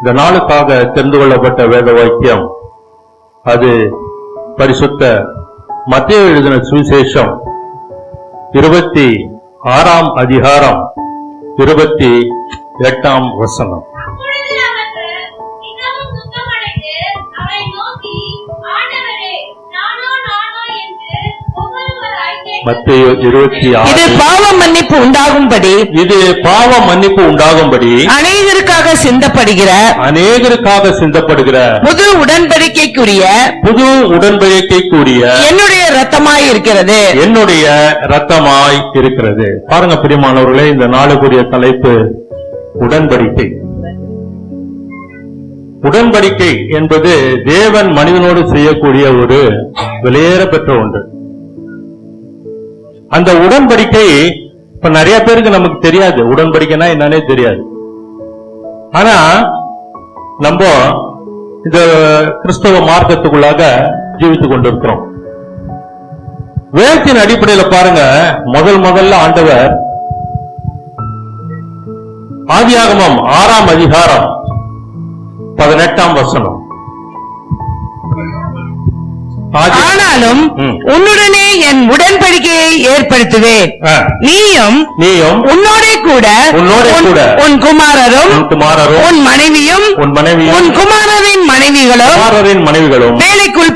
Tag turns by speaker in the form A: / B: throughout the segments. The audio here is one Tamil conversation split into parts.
A: இந்த நாளுக்காக தெரிந்து கொள்ளப்பட்ட வேத வாக்கியம் அது பரிசுத்த மத்தேயு எழுதின சுவிசேஷம் 26ஆம் அதிகாரம் 28ஆம் வசனம். மத்தேயு 26.
B: இது பாவ மன்னிப்பு உண்டாகும்படி அநேகருக்காக சிந்தப்படுகிற புது உடன்படிக்கைக்குரிய என்னுடைய இரத்தமாய் இருக்கிறது.
A: பாருங்க பிரியமானவர்களே, இந்த நாளுக்குரிய தலைப்பு உடன்படிக்கை. உடன்படிக்கை என்பது தேவன் மனிதனோடு செய்யக்கூடிய ஒரு விலையேற பெற்ற ஒன்று. அந்த உடன்படிக்கை இப்ப நிறைய பேருக்கு நமக்கு தெரியாது, உடன்படிக்கைனா என்னன்னே தெரியாது. ஆனா நம்ம இந்த கிறிஸ்தவ மார்க்கத்துக்குள்ளாக ஜீவித்துக் கொண்டிருக்கிறோம். வேதத்தின் அடிப்படையில பாருங்க, முதல்ல ஆண்டவர் ஆதியாகமம் 6ஆம் அதிகாரம் 18ஆம் வசனம்.
B: ஆனாலும் உன்னுடனே என் உடன்படிக்கையை ஏற்படுத்துவேன், நீயும் உன்னோட கூட உன் குமாரரும் உன் மனைவியும் உன் குமாரரின் மனைவிகளும் பேழைக்குள்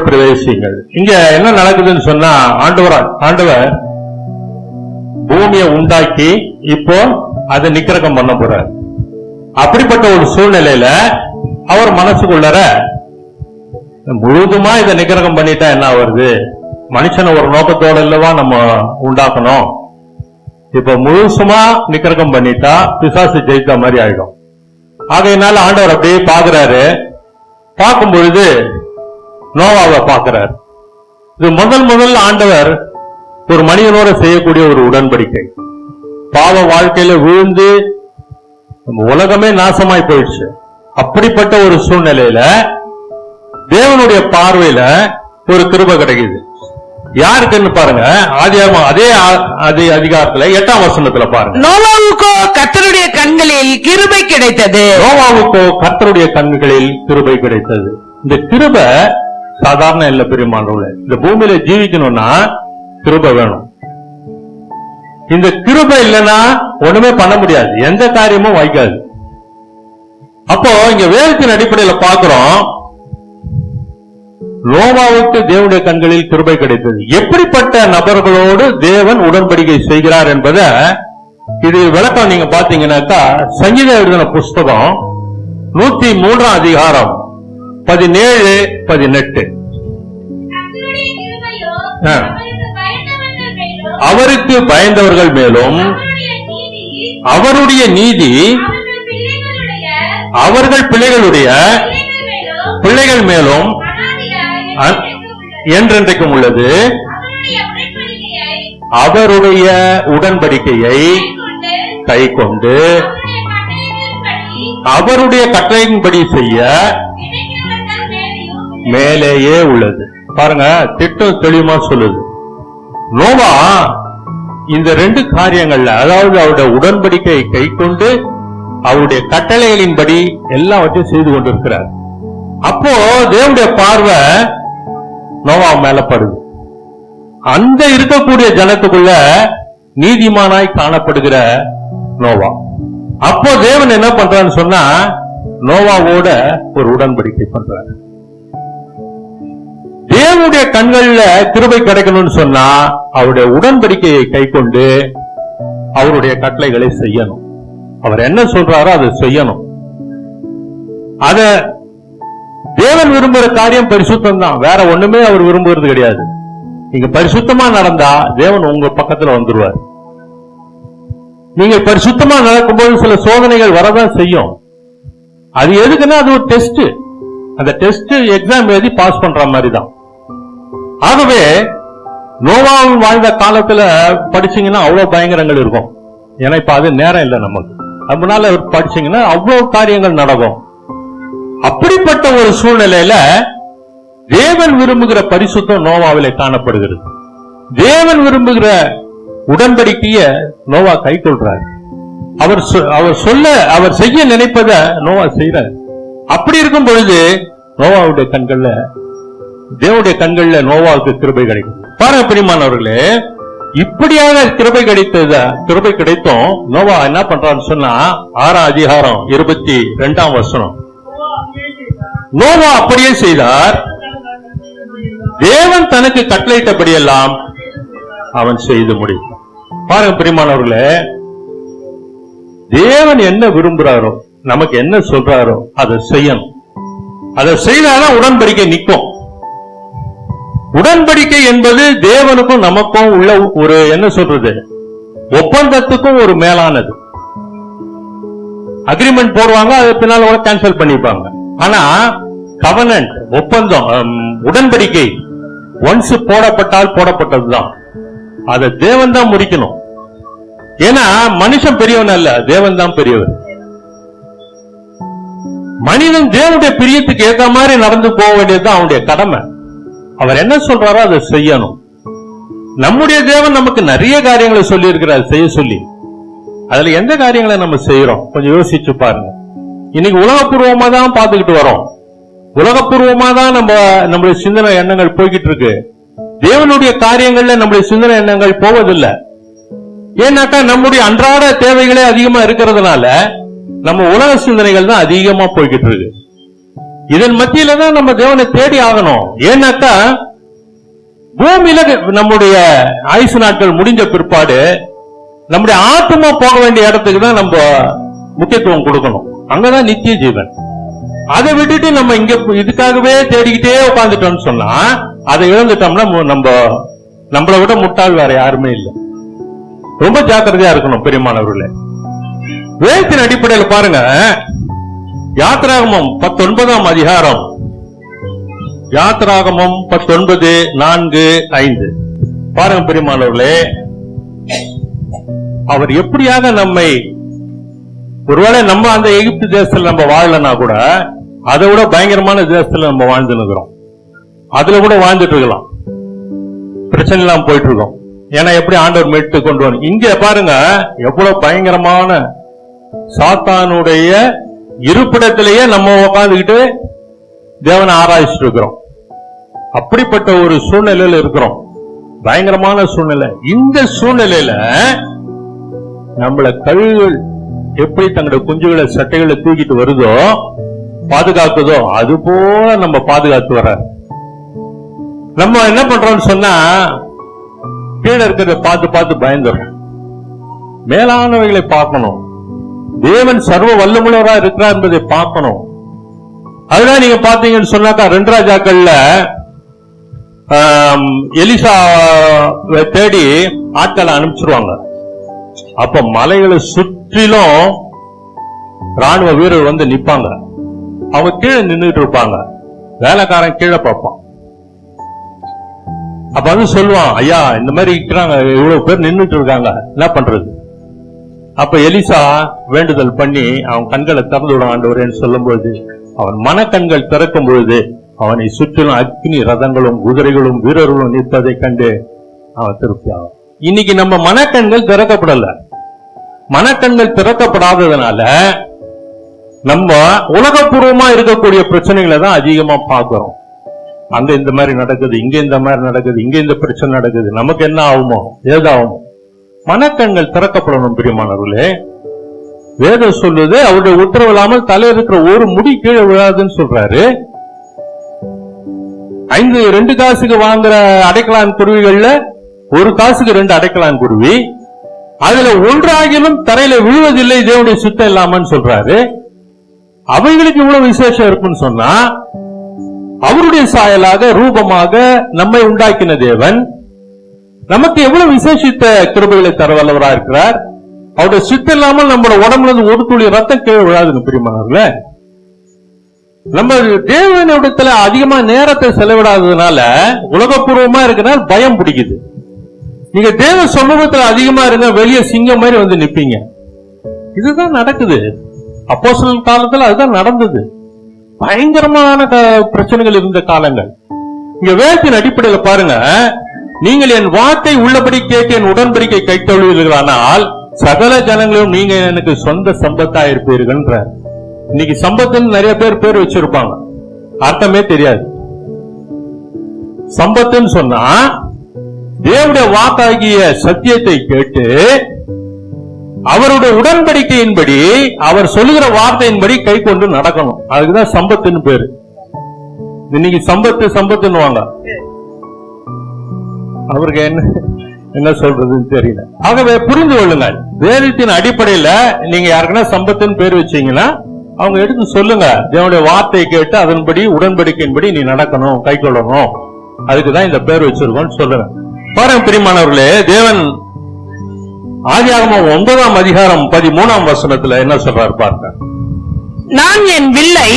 B: பிரவேசிப்பீங்கள்.
A: இங்க என்ன நடக்குதுன்னு சொன்னா, ஆண்டவர் பூமியை உண்டாக்கி இப்போ அதை நிக்கிரகம் பண்ண போறார். அப்படிப்பட்ட ஒரு சூழ்நிலையில அவர் மனசுக்குள்ளர முழுதுமா இதை நிகிரகம் பண்ணிட்டா என்ன வருது, மனுஷனை ஒரு நோக்கத்தோட இல்லவா நம்ம உண்டாக்கணும். இப்ப முழுசுமா நிகிரகம் பண்ணிட்டா பிசாசு ஜெயித்த மாதிரி ஆயிடும். ஆகையினால ஆண்டவர் அப்படியே பாக்குறாரு. பார்க்கும் பொழுது நோவாவை பாக்குறாரு. இது முதல்ல ஆண்டவர் ஒரு மனிதனோட செய்யக்கூடிய ஒரு உடன்படிக்கை. பாவ வாழ்க்கையில விழுந்து உலகமே நாசமாய் போயிடுச்சு. அப்படிப்பட்ட ஒரு சூழ்நிலையில தேவனுடைய பார்வையில ஒரு கிருபை கிடைக்குது. யாருக்குன்னு பாருங்க, அதே அதிகாரத்துல 8ஆம் வசனத்துல பாருங்க.
B: நோவாவுக்கோ கர்த்தருடைய கண்களில் கிருபை கிடைத்தது.
A: இந்த கிருபை சாதாரண இல்ல பெரியமானவர்களே. இந்த பூமியில ஜீவிக்கணும்னா கிருபை வேணும். இந்த கிருபை இல்லைன்னா ஒண்ணுமே பண்ண முடியாது, எந்த காரியமும் வாய்க்காது. அப்போ இங்க வேதத்தின் அடிப்படையில பாக்குறோம், நோவாவுக்கு தேவனுடைய கண்களில் கிருபை கிடைத்தது. எப்படிப்பட்ட நபர்களோடு தேவன் உடன்படிக்கை செய்கிறார் என்பதை இது விளக்கம் நீங்க பாத்தீங்கன்னாக்கா, சங்கீதம் எழுதின புஸ்தகம் 103ஆம் அதிகாரம் 17-18. அவருக்கு பயந்தவர்கள் மேலும் அவருடைய நீதி அவர்கள் பிள்ளைகளுடைய பிள்ளைகள் மேலும் என்றென்றைக்கும் உள்ளது. அவருடைய உடன்படிக்கையை கை கொண்டு அவருடைய கட்டளையின்படி செய்ய மேலேயே உள்ளது. பாருங்க, திட்டம் தெளிவா சொல்லுது. நோவா இந்த 2 காரியங்கள்ல, அதாவது அவருடைய உடன்படிக்கையை கை கொண்டு அவருடைய கட்டளைகளின்படி எல்லாவற்றையும் செய்து கொண்டிருக்கிறார். அப்போ தேவனுடைய பார்வை நோவா மேல படுது. அந்த இருக்கக்கூடிய ஜனத்துக்குள்ள நீதிமானாய் காணப்படுகிற நோவா. அப்போ தேவன் என்ன பண்றான்னு சொன்னா, நோவாவோட ஒரு உடன்படிக்கை பண்றாரு. தேவனுடைய கண்கள்ல கிருபை கிடைக்கணும்னு சொன்னா அவருடைய உடன்படிக்கையை கை கொண்டு அவருடைய கட்டளைகளை செய்யணும். அவர் என்ன சொல்றாரோ அதை செய்யணும். அத தேவன் விரும்புகிற காரியம் பரிசுத்தம் தான், வேற ஒண்ணுமே அவர் விரும்புகிறது கிடையாது. நீங்க பரிசுத்தமா நடந்தா தேவன் உங்க பக்கத்துல வந்துருவார். நீங்க பரிசுத்தமா நடக்கும்போது சில சோதனைகள் வரதான் செய்யும். அது எதுக்குன்னா அது ஒரு டெஸ்ட். அந்த டெஸ்ட் எக்ஸாம் எழுதி பாஸ் பண்ற மாதிரி தான். ஆகவே நோவாவும் வாழ்ந்த காலத்துல படிச்சீங்கன்னா அவ்வளவு பயங்கரங்கள் இருக்கும். ஏன்னா இப்ப அது நேரம் இல்லை நமக்கு. அதனால படிச்சீங்கன்னா அவ்வளவு காரியங்கள் நடக்கும். அப்படிப்பட்ட ஒரு சூழ்நிலையில தேவன் விரும்புகிற பரிசுத்தம் நோவாவிலே காணப்படுகிறது. தேவன் விரும்புகிற உடன்படிக்கைய நோவா கை கொள்றாரு. அவர் செய்ய நினைப்பத நோவா செய்யறார். அப்படி இருக்கும் பொழுது நோவாவுடைய கண்கள்ல, தேவனுடைய கண்கள்ல நோவாவுக்கு கிருபை கிடைக்கும். பாருங்க பிரியமானவர்களே, இப்படியாக கிருபை கிடைத்தும் நோவா என்ன பண்றான்னு சொன்னா 6ஆம் அதிகாரம் 22ஆம் வசனம். நோவா அப்படியே செய்தார், தேவன் தனக்கு கட்டளையிட்டபடியெல்லாம் அவன் செய்து முடித்தான். பாருங்க பிரியமானவர்களே, தேவன் என்ன விரும்புறாரோ, நமக்கு என்ன சொல்றாரோ அதை செய்யணும். அதை செய்தாதான் உடன்படிக்கை நிற்கும். உடன்படிக்கை என்பது தேவனுக்கும் நமக்கும் உள்ள ஒரு என்ன சொல்றது, ஒப்பந்தத்துக்கும் ஒரு மேலானது. அக்ரிமெண்ட் போடுவாங்க, அது பின்னால கேன்சல் பண்ணிப்பாங்க. ஆனா கவனன்ட், ஒப்பந்தம், உடன்படிக்கை ஒன்ஸ் போடப்பட்டால் போடப்பட்டதுதான். அதை தேவன் தான் முடிக்கணும். ஏன்னா மனுஷன் பெரியவன் அல்ல, தேவன் தான் பெரியவர். மனிதன் தேவனுடைய பிரியத்துக்கு ஏற்ற மாதிரி நடந்து போக வேண்டியதுதான் அவனுடைய கடமை. அவர் என்ன சொல்றாரோ அதை செய்யணும். நம்முடைய தேவன் நமக்கு நிறைய காரியங்களை சொல்லி இருக்கிறார் செய்ய சொல்லி. அதுல எந்த காரியங்களை நம்ம செய்யறோம் கொஞ்சம் யோசிச்சு பாருங்க. இன்னைக்கு உலகப்பூர்வமா தான் பார்த்துக்கிட்டு வரோம். உலகப்பூர்வமா தான் நம்முடைய சிந்தனை எண்ணங்கள் போய்கிட்டு இருக்கு. தேவனுடைய காரியங்கள்ல நம்முடைய சிந்தனை எண்ணங்கள் போவதில்லை. ஏன்னாக்கா நம்முடைய அன்றாட தேவைகளே அதிகமா இருக்கிறதுனால நம்ம உலக சிந்தனைகள் தான் அதிகமா போய்கிட்டு இருக்கு. இதன் மத்தியில தான் நம்ம தேவனை தேடி ஆகணும். ஏன்னாக்கா பூமியில நம்முடைய ஆயுசு நாட்கள் முடிஞ்ச பிற்பாடு நம்முடைய ஆத்மா போக வேண்டிய இடத்துக்கு தான் நம்ம முக்கியத்துவம் கொடுக்கணும். அங்கதான் நித்திய ஜீவன். அதை விட்டுட்டு நம்ம இங்க இதுக்காகவே தேடிக்கிட்டே உட்காந்துட்டோம்னு சொன்னா, அதை இழந்துட்டோம்னா நம்மளை விட முட்டாள் வேற யாருமே இல்லை. ரொம்ப ஜாக்கிரதையா இருக்கணும் பெரியமானவர்களே. வேதத்தின் அடிப்படையில் பாருங்க, யாத்திராகமம் 19ஆம் அதிகாரம், யாத்திராகமம் 19:4-5 பாருங்க பெரியமானவர்களே. அவர் எப்படியாக நம்மை, ஒருவேளை நம்ம அந்த எகிப்து தேசத்தில் நம்ம வாழலன்னா கூட அதை விட பயங்கரமான தேசத்துல நம்ம வாழ்ந்து இருக்கிறோம். அதுல கூட வாழ்ந்துட்டு இருக்கலாம், பிரச்சனை எல்லாம் போயிட்டு இருக்கோம். ஏன்னா எப்படி ஆண்டவர் மீட்டு கொண்டு வந்து, இங்க பாருங்க எவ்வளவு பயங்கரமான சாத்தானுடைய இருப்பிடத்திலேயே நம்ம உட்காந்துக்கிட்டு தேவனை ஆராய்ச்சிட்டு இருக்கிறோம். அப்படிப்பட்ட ஒரு சூழ்நிலையில இருக்கிறோம், பயங்கரமான சூழ்நிலை. இந்த சூழ்நிலையில நம்மள கழுகுகள் எப்படி தங்களுடைய குஞ்சுகளை சட்டைகளை தூக்கிட்டு வருதோ, பாதுகாக்குதோ, அது போல நம்ம பாதுகாத்து வர. நம்ம என்ன பண்றோம்னு சொன்னா, கீழே இருக்கிறத பார்த்து பார்த்து பயந்துடும். மேலானவைகளை பார்க்கணும். தேவன் சர்வ வல்லமுள்ளவரா இருக்கிறார் என்பதை பார்க்கணும். அதுதான் நீங்க பாத்தீங்கன்னு சொன்னாக்கா 2 ராஜாக்கள்ல எலிசா தேடி ஆட்களை அனுப்பிச்சிருவாங்க. அப்ப மலைகளை சுற்றிலும் ராணுவ வீரர் வந்து நிப்பாங்க. அவங்க கீழே நின்றுட்டு இருப்பாங்க, வேலைக்காரன் கீழே பார்ப்பான். அப்ப வந்து சொல்லுவான், ஐயா இந்த மாதிரி இருக்கிறாங்க, இவ்வளவு பேர் நின்றுட்டு இருக்காங்க, என்ன பண்றது? அப்ப எலிசா வேண்டுதல் பண்ணி அவன் கண்களை திறந்து விட ஆண்டவரேன்னு சொல்லும் பொழுது, அவன் மனக்கண்கள் திறக்கும் பொழுது அவனை சுற்றிலும் அக்னி ரதங்களும் குதிரைகளும் வீரர்களும் நிற்பதை கண்டு அவன் திருப்தி ஆகும். இன்னைக்கு நம்ம மனக்கண்கள் திறக்கப்படல. மனக்கண்கள் திறக்கப்படாததுனால நம்ம உலகப்பூர்வமா இருக்கக்கூடிய பிரச்சனைகளை தான் அதிகமா பார்க்கிறோம். அங்க இந்த மாதிரி நடக்குது, இங்க இந்த மாதிரி நடக்குது, இங்க இந்த பிரச்சனை நடக்குது, நமக்கு என்ன ஆகுமோ ஏதாகுமோ. மனக்கண்கள் திறக்கப்படணும் பிரியமானவர்களே. வேதம் சொல்லுது, அவருடைய உத்தரவு இல்லாமல் தலையில் இருக்கிற ஒரு முடி கீழே விழாதுன்னு சொல்றாரு. 2 காசுக்கு வாங்குற அடைக்கலான் குருவிகள்ல 1 காசுக்கு 2 அடைக்கலான் குருவி, அதுல ஒன்றாகிலும் தரையில விழுவதில்லை தேவனுடைய சுத்தம் இல்லாமன்னு சொல்றாரு. அவைகளுக்கு இவ்வளவு விசேஷம் இருக்குன்னு சொன்னா, அவருடைய சாயலாக ரூபமாக நம்மை உண்டாக்கின தேவன் நமக்கு எவ்வளவு விசேஷித்த கிருபைகளை தர வல்லவரா இருக்கிறார். அவருடைய சித்தம் இல்லாமல் நம்மளோட உடம்புல இருந்து ஒரு துளி ரத்தம் கீழே விழாதுன்னு பிரியமானவர்களே. நம்ம தேவனிடத்துல அதிகமா நேரத்தை செலவிடாததுனால, உலகப்பூர்வமா இருக்கிறனால பயம் பிடிக்குது. நீங்க தேவ சமூகத்துல அதிகமா இருங்க, வெளியே சிங்கம் மாதிரி வந்து நிப்பீங்க. இதுதான் நடக்குது. அப்போஸ்தலர் காலத்துல அதுதான் நடந்தது. பயங்கரமான பிரச்சனைகள் இருந்த காலங்கள். இங்க வேதத்தின் அடிப்படையில பாருங்க, நீங்கள் என் வார்த்தை உள்ளபடி கேட்டு என் உடன்படிக்கை கைத்தொழுவீர்களானால் சகல ஜனங்களும் நீங்க எனக்கு சொந்த சம்பத்தா இருப்பீர்கள்ன்ற. இன்னைக்கு சம்பத்துன்னு நிறைய பேர் வச்சிருப்பாங்க, அர்த்தமே தெரியாது. சம்பத்துன்னு சொன்னா தேவனுடைய வாக்காகிய சத்தியத்தை கேட்டு அவருடைய உடன்படிக்கையின்படி அவர் சொல்லுகிற வார்த்தையின்படி கை கொண்டு நடக்கணும். அதுக்குதான் சம்பத்துன்னு பேரு. இன்னைக்கு சம்பத்துன்னு வாங்க, அவருக்கு என்ன சொல்றதுன்னு தெரியல. ஆகவே புரிந்து கொள்ளுங்கள், வேதத்தின் அடிப்படையில நீங்க யாருக்குன்னா சம்பத்துன்னு பேர் வச்சீங்கன்னா அவங்க எடுத்து சொல்லுங்க, தேவனுடைய வார்த்தையை கேட்டு அதன்படி உடன்படிக்கையின்படி நீ நடக்கணும், கை கொள்ளணும், அதுக்குதான் இந்த பேர் வச்சிருக்கோம் சொல்லுங்க. பாருங்க பிரியமானவர்களே, தேவன் ஆதியாகமம் 9ஆம் அதிகாரம் 13ஆம் வசனத்துல என்ன சொல்றாரு பாருங்க.
B: நான் என் வில்லை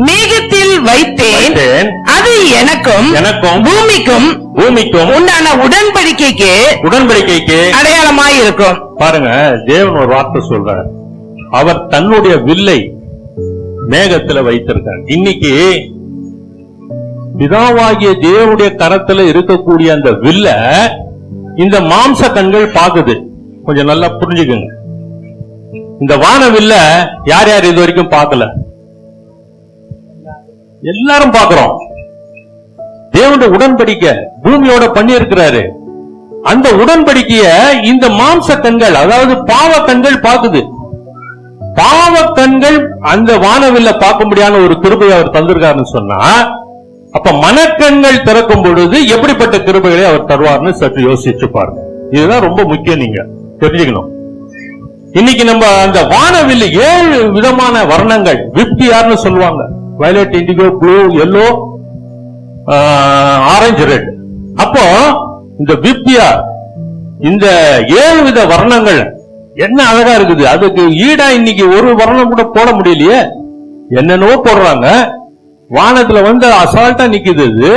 B: மேகத்தில் வைத்தேன், அது எனக்கும் பூமிக்கும் உண்டான உடன்படிக்கைக்கு அடையாளமாய் இருக்கும்.
A: பாருங்க, தேவன் ஒரு வார்த்தை சொல்றார், அவர் தன்னுடைய வில்லை மேகத்துல வைத்திருக்கார். இன்னைக்கு பிதாவாகிய தேவனுடைய கரத்துல இருக்கக்கூடிய அந்த வில்ல இந்த மாம்ச கண்கள் பாக்குது. கொஞ்சம் நல்லா புரிஞ்சுக்குங்க, இந்த வானவில்ல யார் யார் இது வரைக்கும் பார்க்கல? எல்லாரும் பார்க்கிறோம். தேவனுடைய உடன்படிக்கை பூமியோட பண்ணி இருக்கிறாரு. அந்த உடன்படிக்கைய இந்த மாம்ச கண்கள், அதாவது பாவ கண்கள் பாக்குது. பாவ கண்கள் அந்த வானவில்ல பார்க்க முடியாத ஒரு கிருபையை அவர் தந்திருக்காருன்னு சொன்னா, அப்ப மனக்கண்கள் திறக்கும் பொழுது எப்படிப்பட்ட கிருபைகளை அவர் தருவார்னு சற்று யோசிச்சு பாருங்க. இதுதான் ரொம்ப முக்கியம், நீங்க தெரிஞ்சுக்கணும். இன்னைக்கு நம்ம அந்த வானவில் 7 விதமான வர்ணங்கள், விப்தியார்னு சொல்லுவாங்க. Violet, indigo, blue, yellow, orange, red. அப்போ இந்த விப்தியார், இந்த 7 வித வர்ணங்கள் என்ன அழகா இருக்குது. அதுக்கு ஈடா இன்னைக்கு ஒரு வர்ணம் கூட போட முடியலையே, என்னென்னவோ போடுறாங்க. வானத்துல வந்து அசால்ட்டா நிக்குது, இது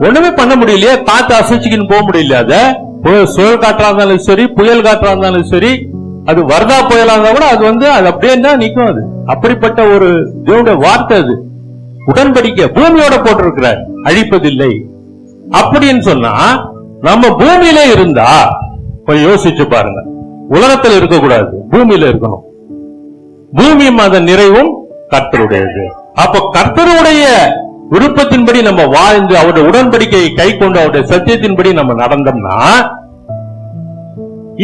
A: ஒண்ணுமே பண்ண முடியலையே. காத்து அசைச்சுக்கின்னு போக முடியல. அத சுழல் காற்றா இருந்தாலும் சரி, புயல் காற்றா இருந்தாலும் சரி, அது வர்தா புயலா இருந்தா கூட அது வந்து அது அப்படியே தான் நிக்கும். அது அப்படிப்பட்ட ஒரு தேவனுடைய வார்த்தை. அது உடன்படிக்கை பூமியோட போட்டிருக்கிறார், அழிப்பதில்லை அப்படின்னு சொன்னா, நம்ம பூமியில இருந்தா கொஞ்சம் யோசிச்சு பாருங்க. உலகத்தில் இருக்கக்கூடாது, பூமியில இருக்கணும். பூமியும் அதன் நிறைவும் கர்த்தருடையது. அப்ப கர்த்தருடைய விருப்பத்தின்படி நம்ம வாழ்ந்து அவருடைய உடன்படிக்கையை கை கொண்டு அவருடைய சத்தியத்தின்படி நம்ம நடந்தோம்னா,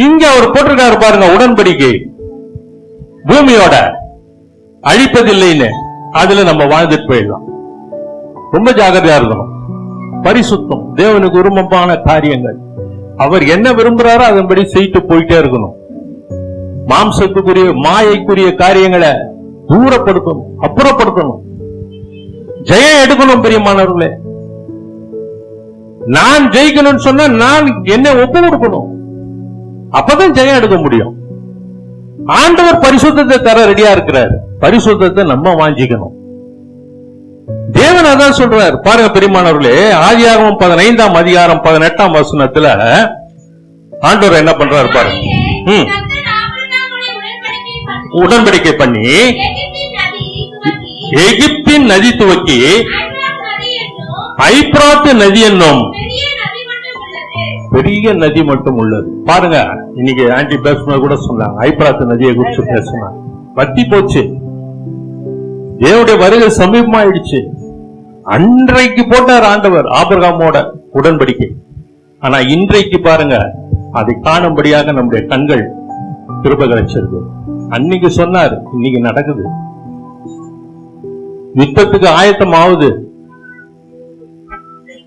A: இங்க அவர் போட்டிருக்காரு பாருங்க, உடன்படிக்கை பூமியோட அழிப்பதில்லைன்னு, அதுல நம்ம வாழ்ந்துட்டு போயிடலாம். ரொம்ப ஜாகிரதையா இருக்கணும். பரிசுத்தம், தேவனுக்கு விருப்பமான காரியங்கள், அவர் என்ன விரும்புறாரோ அதன்படி செய்து போயிட்டே இருக்கணும். மாம்சத்துக்குரிய மாயைக்குரிய காரியங்களை தூரப்படுத்தணும், அப்புறப்படுத்தணும், ஜெயம் எடுக்கணும். பிரியமானவர்களே, நான் ஜெயிக்கணும்னு சொன்னா நான் என்ன ஒப்பு கொடுக்கணும், அப்பதான் ஜெயம் எடுக்க முடியும். ஆண்டவர் பரிசுத்தத்தை தர ரெடியா இருக்கிறார், பரிசுத்தத்தை நம்ம வாஞ்சிக்கணும். தேவன் அதான் சொல்றார் பாருங்க பிரியமானவர்களே. ஆதியாகமம் 15ஆம் அதிகாரம் 18ஆம் வசனத்துல ஆண்டவர் என்ன பண்றாரு பாருங்க. உடன்படிக்கை பண்ணி எகிப்தின் நதி துவக்கி ஐப்ராத்து நதி என்னும் பெரிய நதி மட்டும் உள்ளது. பாருங்க, இன்னைக்கு ஆன்டி பேசும்போது கூட சொன்னாங்க, ஐப்ராத்து நதியை குறிச்சு பேசினாங்க. வத்தி போச்சு, தேவனுடைய வருகை சமீபமாயிடுச்சு. அன்றைக்கு போட்டார் ஆண்டவர் ஆபிரகாமோட உடன்படிக்கை. ஆனா இன்றைக்கு பாருங்க, அதை காணும்படியாக நம்முடைய கண்கள் கிருபை கிடைச்சிருக்கு. அன்னைக்கு சொன்னார், இன்னைக்கு நடக்குது. யுத்தத்துக்கு ஆயத்தம் ஆகுது.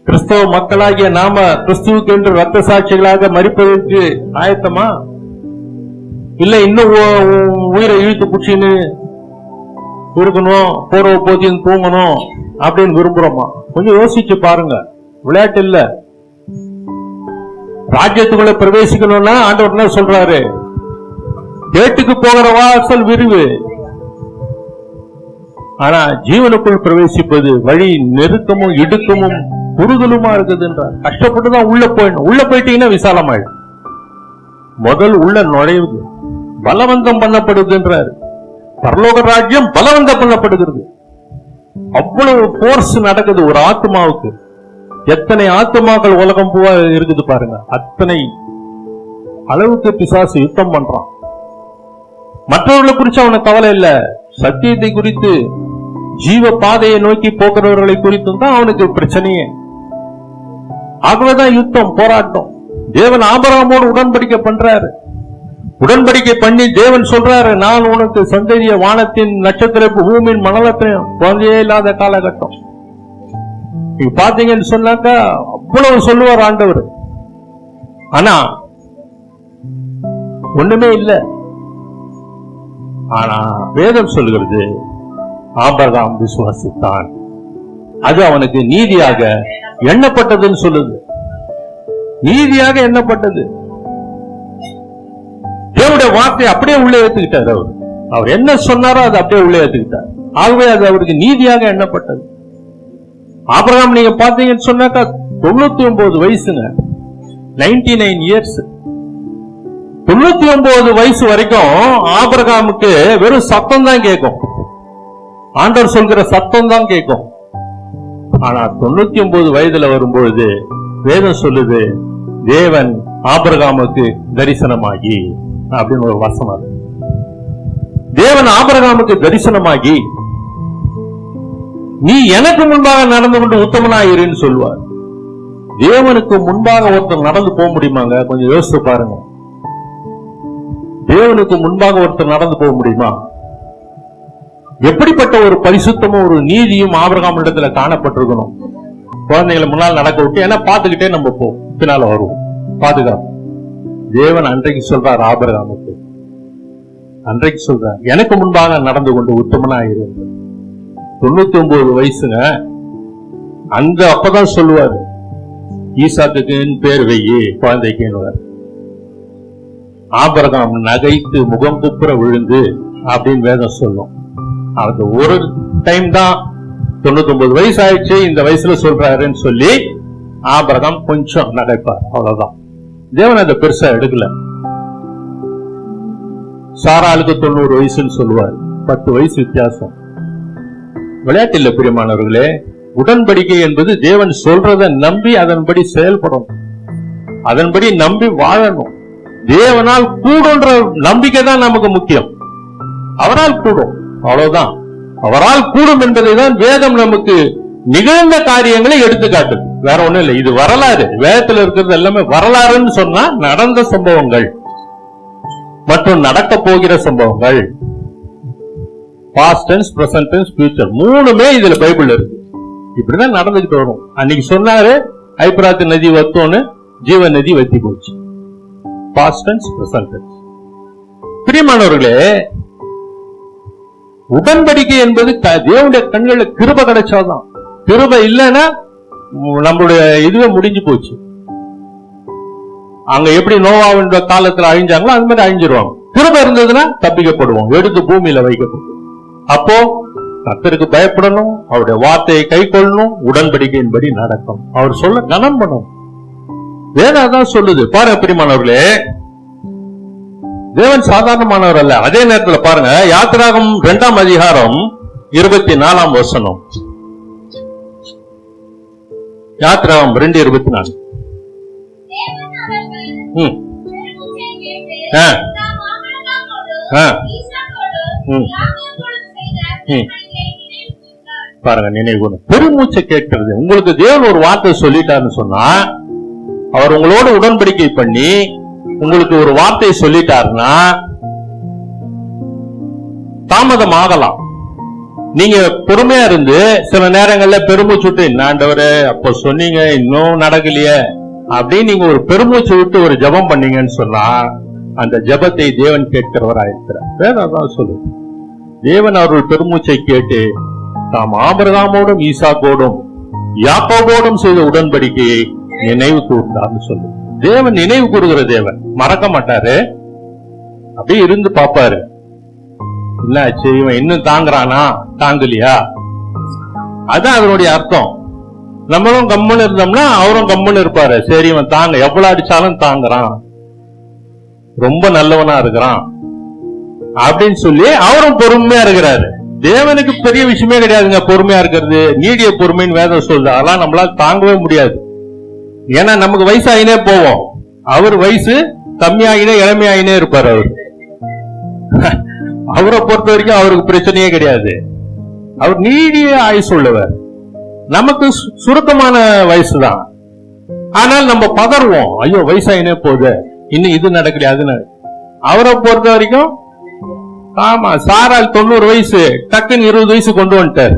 A: கிறிஸ்தவ மக்களாகிய நாம கிறிஸ்துவுக்கு என்று ரத்த சாட்சிகளாக மரிப்பதற்கு ஆயத்தமா? இல்ல இன்னும் உயிரை இழுத்து குச்சின்னு இருக்கணும், போற போத்தின்னு தூங்கணும் அப்படின்னு விரும்புறோமா? கொஞ்சம் யோசிச்சு பாருங்க. விளையாட்டு இல்ல. ராஜ்யத்துக்குள்ள பிரவேசிக்கணும்னா ஆண்டவர் என்ன சொல்றாரு? கேட்டுக்கு போகிற வாசல் விரிவு, ஆனா ஜீவனுக்குள் பிரவேசிப்பது வழி நெருக்கமும் இடுக்கமும் குறுதலுமா இருக்குதுன்றார். கஷ்டப்பட்டுதான் உள்ள போயிடணும். உள்ள போயிட்டீங்கன்னா விசாலமாயிடும். முதல் உள்ள நுழைவுது பலவந்தம் பண்ணப்படுதுன்றார். பரலோக ராஜ்யம் பலவந்தம் பண்ணப்படுகிறது. அவ்வளவு போர்ஸ் நடக்குது ஒரு ஆத்மாவுக்கு. எத்தனை ஆத்மாக்கள் உலகம் பூவா இருக்குது பாருங்க. அத்தனை அளவுக்கு பிசாசு யுத்தம் பண்றான். மற்றவர்களை குறித்து அவனுக்கு கவலை இல்ல, சத்தியத்தை குறித்து ஜீவ பாதையை நோக்கி போகிறவர்களை குறித்தும் தான் அவனுக்கு பிரச்சனையே. ஆகவேதான் யுத்தம், போராட்டம். தேவன் ஆபிரகாமோடு உடன்படிக்கை பண்றாரு. உடன்படிக்கை பண்ணி தேவன் சொல்றாரு, நான் உனக்கு சந்ததிய வானத்தின் நட்சத்திர பூமியின் மணலத்தையும், குழந்தையே இல்லாத காலகட்டம். நீங்க பாத்தீங்கன்னு சொன்னாக்கா அவ்வளவு சொல்லுவார் ஆண்டவர். ஆனா ஒண்ணுமே இல்ல. ஆனா வேதம் சொல்கிறது ஆபிரகாம் விசுவாசித்தான், அது அவனுக்கு நீதியாக எண்ணப்பட்டதுன்னு சொல்லுது. நீதியாக எண்ணப்பட்டது. தேவனுடைய வார்த்தை அப்படியே உள்ளே ஏத்துக்கிட்டார். அவர் என்ன சொன்னாரோ அதை அப்படியே உள்ளே ஏத்துக்கிட்டார். ஆகவே அது அவருக்கு நீதியாக எண்ணப்பட்டது. ஆபிரகாம் நீங்க பாத்தீங்கன்னு சொன்னாக்கா 99 வயசுங்க, 99 இயர்ஸ். 99 வயசு வரைக்கும் ஆபிரகாமுக்கு வெறும் சத்தம் தான் கேட்கும், ஆண்டவர் சொல்கிற சத்தம் தான் கேட்கும். ஆனா 99 வயதுல வரும்பொழுது வேதம் சொல்லுது, தேவன் ஆபிரகாமுக்கு தரிசனமாகி அப்படின்னு ஒரு வசனம். தேவன் ஆபிரகாமுக்கு தரிசனமாகி, நீ எனக்கு முன்பாக நடந்து கொண்டு உத்தமனாயிருன்னு சொல்லுவார். தேவனுக்கு முன்பாக ஒருத்தர் நடந்து போக முடியுமாங்க? கொஞ்சம் யோசித்து பாருங்க. தேவனுக்கு முன்பாக ஒருத்தர் நடந்து போக முடியுமா? எப்படிப்பட்ட ஒரு பரிசுத்தமும் ஒரு நீதியும் ஆபிரகாம் இடத்துல காணப்பட்டிருக்கணும். குழந்தைகளை முன்னால் நடக்க விட்டு, ஏன்னா பார்த்துக்கிட்டே நம்ம போவோம், பின்னால வருவோம், பாதுகாப்பு. தேவன் அன்றைக்கு சொல்றார் ஆபிரகாமுக்கு, அன்றைக்கு சொல்றார், எனக்கு முன்பாக நடந்து கொண்டு உத்தமனாயிரு. 99 வயசுங்க. அந்த அப்பதான் சொல்லுவாரு, ஈசாக்கு பேர் வெய்யி குழந்தைக்கு. ஆபிரகாம் நகைத்து முகம் குப்புற விழுந்து அப்படின்னு வேதம் சொல்லும். அது ஒரு டைம் தான், 99 வயசு ஆயிடுச்சு, இந்த வயசுல சொல்றாருன்னு சொல்லி ஆபிரகாம் கொஞ்சம் நகைப்பார், அவ்வளவுதான். தேவன் அதை பெருசா எடுக்கல. சாராளுக்கு 90 வயசுன்னு சொல்லுவார், 10 வயசு வித்தியாசம். விளையாட்டு இல்ல பிரியமானவர்களே. உடன்படிக்கை என்பது தேவன் சொல்றதை நம்பி அதன்படி செயல்படணும், அதன்படி நம்பி வாழணும். தேவனால் கூடுன்ற நம்பிக்கை தான் நமக்கு முக்கியம். அவரால் கூடும், அவ்வளவுதான். அவரால் கூடும் என்பதை தான் வேதம் நமக்கு நிகழ்ந்த காரியங்களை எடுத்துக்காட்டுது, வேற ஒண்ணும் இல்லை. இது வரலாறு, வேதத்தில் இருக்கிறது எல்லாமே வரலாறுன்னு சொன்னா நடந்த சம்பவங்கள் மற்றும் நடக்க போகிற சம்பவங்கள். Past tense, present tense, future, மூணுமே இதுல பைபிள் இருக்கு. இப்படிதான் நடந்துகிட்டு வரும். அன்னைக்கு சொன்னாரு ஐப்ராத்து நதி வத்தோன்னு, ஜீவ நதி வத்தி போச்சு. Past tense, present tense. பிரியமானவர்களே, உடன்படிக்கை என்பது தேவனுடைய கண்களில் கிருபை கிடைச்சாதான். கிருபை இல்லைன்னா நம்மளுடைய இதுவே முடிஞ்சு போச்சு. அங்க எப்படி நோவாவின் காலத்துல அழிஞ்சாங்களோ அது மாதிரி அழிஞ்சிருவாங்க. கிருபை இருந்ததுன்னா தப்பிக்கப்படுவோம், எடுத்து பூமியில வைக்கப்படும். அப்போ கர்த்தருக்கு பயப்படணும், அவருடைய வார்த்தையை கை கொள்ளணும், உடன்படிக்கையின்படி நடக்கும், அவர் சொல்ல கனம் பண்ணணும். வேதம் தான் சொல்லுது. பாருங்க பிரியமானவர்களே, தேவன் சாதாரணமானவர் அல்ல. அதே நேரத்தில் பாருங்க, யாத்திராகம் 2ஆம் அதிகாரம் 24ஆம் வசனம். யாத்திராகம் 2:24. பாருங்க, நினைவு பெருமூச்சை கேட்கிறது. உங்களுக்கு தேவன் ஒரு வார்த்தை சொல்லிட்டாருன்னு சொன்னா, அவர் உங்களோட உடன்படிக்கை பண்ணி உங்களுக்கு ஒரு வார்த்தையை சொல்லிட்டாருன்னா தாமதம் ஆகலாம். நீங்க பொறுமையா இருந்து சில நேரங்கள்ல பெருமூச்சு விட்டு, ஆண்டவரே அப்ப சொன்னீங்க இன்னும் நடக்கலையே அப்படின்னு நீங்க ஒரு பெருமூச்சு விட்டு ஒரு ஜெபம் பண்ணீங்கன்னு சொன்னா அந்த ஜெபத்தை தேவன் கேட்கிறவராயிருக்கிறார். வேதம் சொல்லுது, தேவன் அவர்கள் பெருமூச்சை கேட்டு தாம் ஆபிரகாமோடும் ஈசாக்கோடும் யாக்கோபோடும் செய்த உடன்படிக்கையை நினைவு கூர்ந்தார்னு சொல்லு. தேவன் நினைவு கூறுகிற தேவன், மறக்க மாட்டாரு. அப்படியே இருந்து பாப்பாரு, இல்ல இவன் இன்னும் தாங்குறானா தாங்கலையா, அதான் அதனுடைய அர்த்தம். நம்மளும் கம்முன்னு இருந்தோம்னா அவரும் கம்முன்னு இருப்பாரு. சரி இவன் தாங்க, எவ்வளவு அடிச்சாலும் தாங்குறான், ரொம்ப நல்லவனா இருக்கிறான் அப்படின்னு சொல்லி அவரும் பொறுமையா இருக்கிறாரு. தேவனுக்கு பெரிய விஷயமே கிடையாதுங்க பொறுமையா இருக்கிறது. நீடிய பொறுமைன்னு வேதம் சொல்லுது. அதெல்லாம் நம்மளால தாங்கவே முடியாது. ஏன்னா நமக்கு வயசாகினே போவோம், அவர் வயசு கம்மியாகினே இளமையாகினே இருப்பார் அவர். அவரை பொறுத்த வரைக்கும் அவருக்கு பிரச்சனையே கிடையாது. அவர் நீடிய ஆயுசு உள்ளவர். நமக்கு சுருக்கமான வயசுதான். ஆனால் நம்ம பதறுவோம், ஐயோ வயசாயினே போகுது, இன்னும் இது நடக்கல அது நடக்கல. அவரை பொறுத்த வரைக்கும் ஆமா, சாரால் 90 வயசு டக்குன்னு 20 வயசு கொண்டு வந்துட்டார்.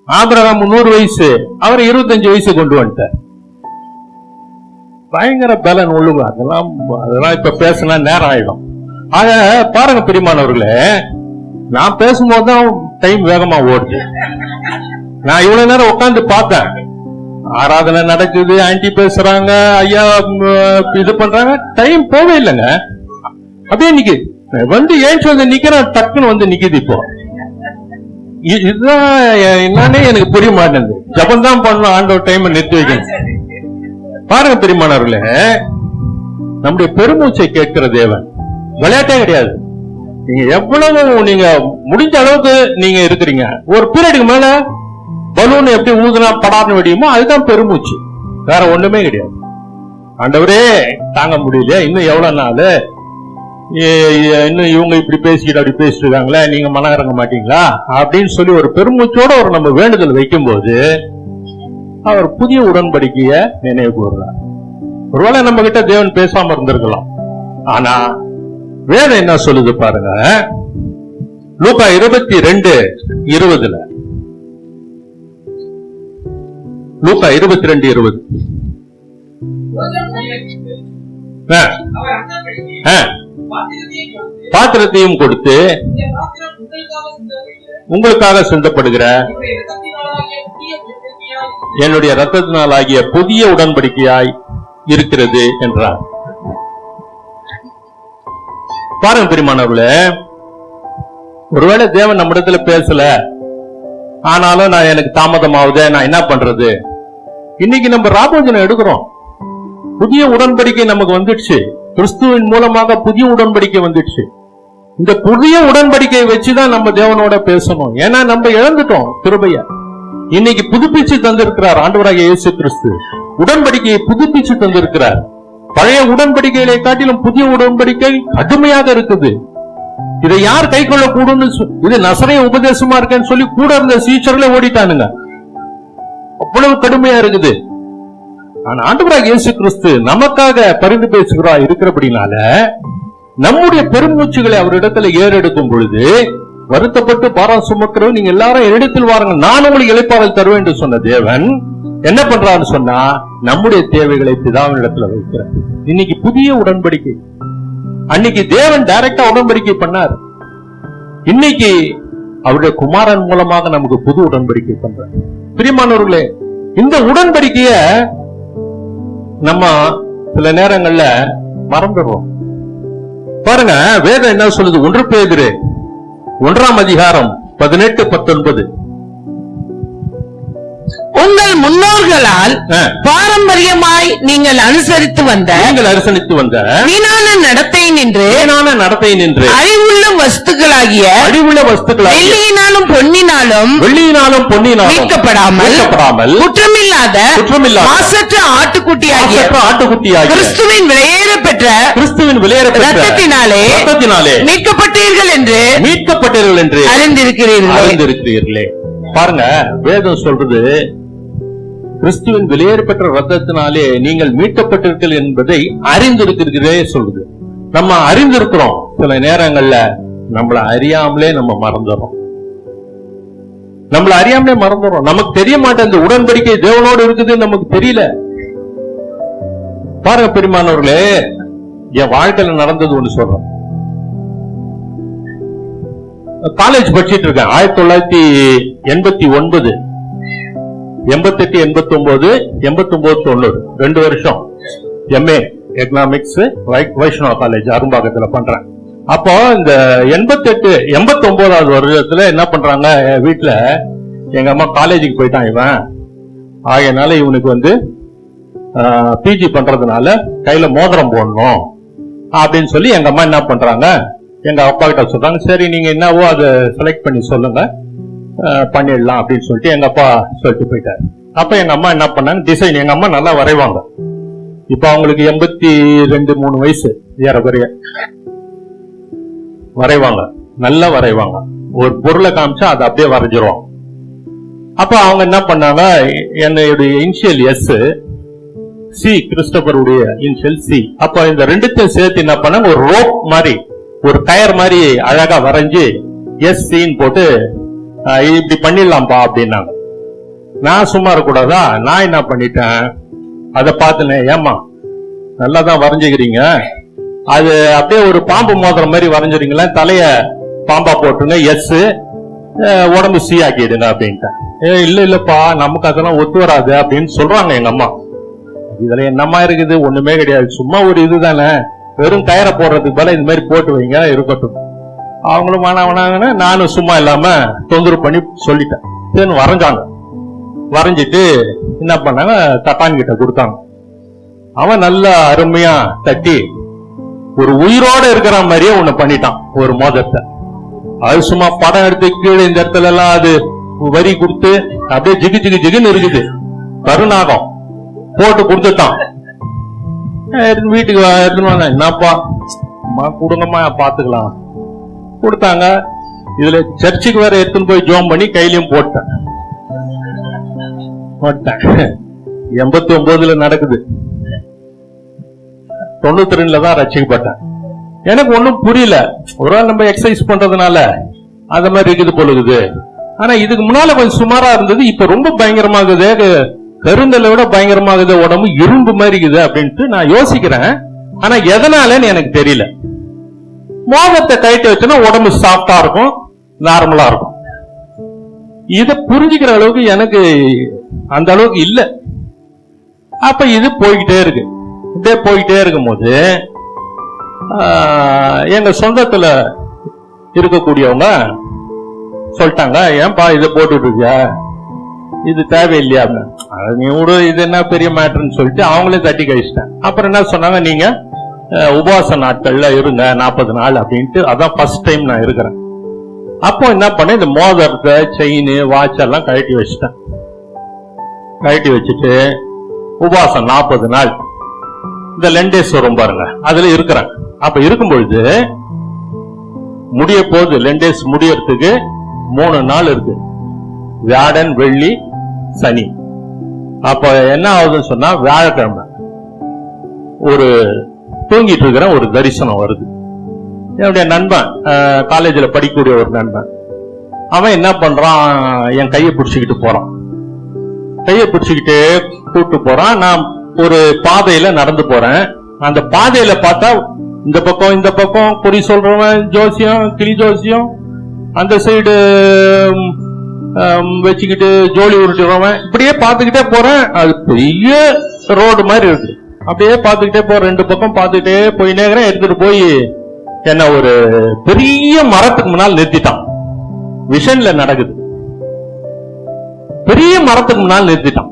A: ஆபிரகாம் 100 வயசு, அவர் 25 வயசு கொண்டு வந்துட்டார். பயங்கர பலன் ஒழுங்கு. அதெல்லாம் இப்ப பேசினா நேரம் ஆயிடும். ஆக பாருங்க பிரியமானவர்களே, நான் பேசும்போதுதான் டைம் வேகமா ஓடுது. நான் இவ்வளவு நேரம் உட்காந்து பார்த்தேன், ஆராதனை நடக்குது, ஆன்டி பேசுறாங்க, ஐயா இது பண்றாங்க, டைம் போவே இல்லைங்க. அப்படியே நிக்கு வந்து ஏன் வந்து நிக்கிறேன், டக்குன்னு வந்து நிக்குது. இப்போ இதுதான் என்னன்னே எனக்கு புரிய மாட்டேங்குது. ஜபந்தான் பண்ணணும், ஆண்டவர் டைம் நிறுத்தி வைக்கணும். பாருங்க பெருமானவர்களே, நம்முடைய பெருமூச்சை கேட்கிற தேவன் விளையாட்டே கிடையாது. நீங்க எவ்வளவு நீங்க முடிஞ்ச அளவுக்கு நீங்க இருக்கிறீங்க. ஒரு பீரியடுக்கு மேல பலூன் எப்படி ஊதுனா படார்னு வெடியுமோ அதுதான் பெருமூச்சு, வேற ஒண்ணுமே கிடையாது. ஆண்டவரே தாங்க முடியல, இன்னும் எவ்வளவு நாள், இன்னும் இவங்க இப்படி பேசிக்கிட்டு அப்படி பேசிட்டு இருக்காங்களே, நீங்க மன இறங்க மாட்டீங்களா அப்படின்னு சொல்லி ஒரு பெருமூச்சோட ஒரு நம்ம வேண்டுதல் வைக்கும் போது அவர் புதிய உடன்படிக்கைய நினைவு கூறுறார். ஒருவேளை நம்ம கிட்ட தேவன் பேசாம இருந்திருக்கலாம். ஆனா வேதம் என்ன சொல்லுது பாருங்க, லூக்கா 22:20. லூக்கா 22:20. பாத்திரத்தையும் கொடுத்து உங்களுக்காக சிந்தப்படுகிற என்னுடைய இரத்தத்தினால் ஆகிய புதிய உடன்படிக்கையாய் இருக்கிறது என்றார். பாருங்க பிரியமானவர்களே, ஒருவேளை தேவன் நம்ம இடத்துல பேசல, ஆனாலும் நான் எனக்கு தாமதமாகுது, நான் என்ன பண்றது? இன்னைக்கு நம்ம ராபோஜனம் எடுக்கிறோம், புதிய உடன்படிக்கை நமக்கு வந்துடுச்சு. கிறிஸ்துவின் மூலமாக புதிய உடன்படிக்கை வந்துடுச்சு. இந்த புதிய உடன்படிக்கையை வச்சுதான் நம்ம தேவனோட பேசணும். ஏன்னா நம்ம இழந்துட்டோம் கிருபைய. இன்னைக்கு புதுப்பிச்சு தந்திருக்கிறார் ஆண்டவராகிய இயேசு கிறிஸ்து. உடன்படிக்கையை புதுப்பிச்சு தந்திருக்கிறார். பழைய உடன்படிக்கைகளை காட்டிலும் புதிய உடன்படிக்கை கடுமையாக இருக்குது. இதை யார் கை கொள்ள கூடும்? இது நசரேய உபதேசமா இருக்கேன்னு சொல்லி கூட இருந்த சீச்சர்களே ஓடிட்டானுங்க. அவ்வளவு கடுமையா இருக்குது. ஆனா ஆண்டவராகிய இயேசு கிறிஸ்து நமக்காக பரிந்து பேசுகிறா இருக்கிறபடினால நம்முடைய பெருமூச்சுகளை அவரிடத்துல ஏறெடுக்கும் பொழுது, வருத்தப்பட்டு பாரம் சுமக்கிறோம், நீங்க எல்லாரும் என்னிடத்தில் வாருங்க, நான் உங்களுக்கு இளைப்பாறல் தருவேன் என்று சொன்ன தேவன் என்ன பண்றான்னு சொன்னா, நம்முடைய தேவைகளை பிதாவின் இடத்துல வைக்கிறார். இன்னைக்கு புதிய உடன்படிக்கை. அன்னைக்கு தேவன் டைரக்டா உடன்படிக்கை பண்ணார். இன்னைக்கு அவருடைய குமாரன் மூலமாக நமக்கு புது உடன்படிக்கை பண்றார். பிரியமானவர்களே, இந்த உடன்படிக்கைய நம்ம சில நேரங்கள்ல மறந்துடுறோம். பாருங்க வேதம் என்ன சொல்லுது, 1 பேதுரு 1:18-19.
B: உங்கள் முன்னோர்களால் பாரம்பரியமாய் நீங்கள் அனுசரித்து வந்த வீணான நடத்தை நின்று அறிவுள்ள வஸ்துக்களாகிய வெள்ளியினாலும் பொன்னினாலும் மீட்கப்படாமல் குற்றமில்லாத மாசற்ற ஆட்டுக்குட்டியாகிய கிறிஸ்துவின் விலையேறப்பெற்ற இரத்தத்தினாலே மீட்கப்பட்டீர்கள் என்று
A: அறிந்திருக்கிறீர்களே. பாருங்க வேதம் சொல்றது, கிறிஸ்துவின் வெளியேறப்பெற்ற ரத்தத்தினாலே நீங்கள் மீட்கப்பட்டிருக்கள் என்பதை அறிந்திருக்கிறீர்களே சொல்லுது. நம்ம அறிந்திருக்கிறோம், சில நேரங்கள்ல நம்மளை அறியாமலே நம்ம மறந்துறோம். நமக்கு தெரிய மாட்டேன் இந்த உடன்படிக்கை தேவனோடு இருக்குது, நமக்கு தெரியல. பாருங்க பெருமானவர்களே, என் வாழ்க்கையில நடந்தது ஒண்ணு சொல்றேன். காலேஜ் படிச்சிட்டு இருக்கேன். 1989, 88, 89, 89, 90 2 வருஷம் MA எக்கனாமிக்ஸ் வைஷ்ணவ காலேஜ் அரும்பாக்கத்துல பண்றேன். அப்போ இந்த 88, 89வது வருஷத்துல என்ன பண்றாங்க, வீட்டுல எங்க அம்மா காலேஜுக்கு போயிட்டான் இவன், ஆகையனால இவனுக்கு பிஜி பண்றதுனால கையில மோதிரம் போடணும் அப்படின்னு சொல்லி எங்க அம்மா என்ன பண்றாங்க, எங்க அப்பா கிட்ட சொல்றாங்க, சரி நீங்க என்னவோ அதை செலக்ட் பண்ணி சொல்லுங்க, பண்ணிடலாம் அப்படின்னு சொல்லிட்டு எங்க அப்பா சொல்லிட்டு போயிட்டாரு. அப்ப எங்க அம்மா என்ன பண்ணாங்க, டிசைன், எங்க அம்மா நல்லா வரைவாங்க, இப்ப அவங்களுக்கு 82-83 வயசு ஏறக்குறைய. வரைவாங்க, நல்லா வரைவாங்க. ஒரு பொருளை காமிச்சா அதை அப்படியே வரைஞ்சிருவாங்க. அப்ப அவங்க என்ன பண்ணாங்க, என்னுடைய இனிஷியல் எஸ், சி கிறிஸ்டபருடைய இனிஷியல் சி. அப்ப இந்த ரெண்டுத்தையும் சேர்த்து என்ன பண்ணாங்க, ஒரு ரோப் மாதிரி, ஒரு டயர் மாதிரி அழகா வரைஞ்சு எஸ் சின்னு போட்டு இப்படி பண்ணிடலாம்பா அப்படின்னாங்க. நான் சும்மா இருக்கக்கூடாதா, நான் என்ன பண்ணிட்டேன், அதை பார்த்துனேன், ஏமா நல்லா தான் வரைஞ்சுக்கிறீங்க, அது அப்படியே ஒரு பாம்பு மோதிர மாதிரி வரைஞ்சிருங்களா, தலைய பாம்பா போட்டுருங்க, எஸ் உடம்பு சி ஆக்கிடுங்க அப்படின்ட்டேன். இல்லப்பா நமக்கு அதெல்லாம் ஒத்து வராது அப்படின்னு சொல்றாங்க எங்க அம்மா. இதுல என்னம்மா இருக்குது, ஒண்ணுமே கிடையாது, சும்மா ஒரு இதுதானே, வெறும் கயிறை போடுறதுக்கு பதிலா இது மாதிரி போட்டு வைங்க இருக்கட்டும். அவங்களும் வேணாங்கன்னு நானும் சும்மா இல்லாம தொந்தரவு பண்ணி சொல்லிட்டேன். சரி வரைஞ்சாங்க. வரைஞ்சிட்டு என்ன பண்ணாங்க, தட்டான் கிட்ட கொடுத்தாங்க. அவன் நல்லா அருமையா தட்டி ஒரு உயிரோட இருக்கிற மாதிரியே ஒண்ணு பண்ணிட்டான், ஒரு மோதிரத்தை. அது சும்மா படம் எடுத்து கீழே இந்த இடத்துல எல்லாம் அது வரி கொடுத்து அப்படியே ஜிகு ஜிகு ஜிகுன்னு இருக்குது. கருநாகம் போட்டு கொடுத்துட்டான். வீட்டுக்கு எடுத்துன்னு வந்தேன், என்னப்பா கொடுங்கம்மா பாத்துக்கலாம் கொடுத்தாங்க. இதுல சர்ச்சுக்கு வேற எடுத்துன்னு போய் ஜோம் பண்ணி கையிலயும் போட்டேன். 89 நடக்குது, 92 தான் ரசிக்கப்பட்டேன். எனக்கு ஒண்ணும் புரியல, ஒரு நாள் நம்ம எக்ஸசைஸ் பண்றதுனால அந்த மாதிரி இருக்குது பொழுது. ஆனா இதுக்கு முன்னால கொஞ்சம் சுமாரா இருந்தது, இப்ப ரொம்ப பயங்கரமாகுது, கருங்கல்லை விட பயங்கரமாகுது, உடம்பு இரும்பு மாதிரி இருக்குது அப்படின்ட்டு நான் யோசிக்கிறேன். ஆனா எதனாலன்னு எனக்கு தெரியல. மோகத்தை கைட்டு வச்சுன்னா உடம்பு சாஃப்டா இருக்கும், நார்மலா இருக்கும். இத புரிஞ்சுக்கிற அளவுக்கு எனக்கு அந்த அளவுக்கு இல்ல. அப்ப இது போய்கிட்டே இருக்கு. இப்படியே போய்கிட்டே இருக்கும்போது எங்க சொந்தத்துல இருக்கக்கூடியவங்க சொல்லிட்டாங்க, ஏன்பா இதை போட்டுட்டு இருக்கியா, இது தேவையில்லையா அப்படின்னு. நீ விடு, இது என்ன பெரிய மேட்டர்ன்னு சொல்லிட்டு அவங்களே தட்டி கழிச்சிட்டேன். அப்புறம் என்ன சொன்னாங்க, நீங்க உபவாச நாட்கள்ல இருங்க 40 நாள் அப்படின்ட்டு. அதான் ஃபர்ஸ்ட் டைம் நான் இருக்கிறேன். அப்போ என்ன பண்ண, இந்த மோதிரத்தை செயின் வாட்ச் எல்லாம் கழட்டி வச்சுட்டேன். கழட்டி வச்சுட்டு உபவாசம் 40 நாள் இந்த லெண்டேஸ் வரும் பாருங்க, அதுல இருக்கிறேன். அப்ப இருக்கும் பொழுது முடிய போகுது, லெண்டேஸ் முடியறதுக்கு 3 நாள் இருக்கு, வியாழன் வெள்ளி சனி. அப்ப என்ன ஆகுதுன்னு சொன்னா, வியாழக்கிழமை ஒரு தூங்கிட்டு இருக்கிற ஒரு தரிசனம் வருது. என்னுடைய நண்பன், காலேஜில் படிக்கக்கூடிய ஒரு நண்பன், அவன் என்ன பண்றான், என் கையை பிடிச்சுக்கிட்டு போறான். கையை பிடிச்சுக்கிட்டு கூட்டு போறான். நான் ஒரு பாதையில நடந்து போறேன். அந்த பாதையில பார்த்தா இந்த பக்கம் குறி சொல்றவன் ஜோசியம், கிளி ஜோசியம், அந்த சைடு வச்சுக்கிட்டு ஜோலி உருட்டுறவன், இப்படியே பார்த்துக்கிட்டே போறேன். அது பெரிய ரோடு மாதிரி இருக்கு. அப்படியே பார்த்துக்கிட்டே போற, 2 பக்கம் பார்த்துக்கிட்டே போயினே இருக்கிறேன். எடுத்துட்டு போய் என்ன ஒரு பெரிய மரத்துக்கு முன்னால் நிறுத்திட்டான். விஷன்ல நடக்குது. பெரிய மரத்துக்கு முன்னால் நிறுத்திட்டான்.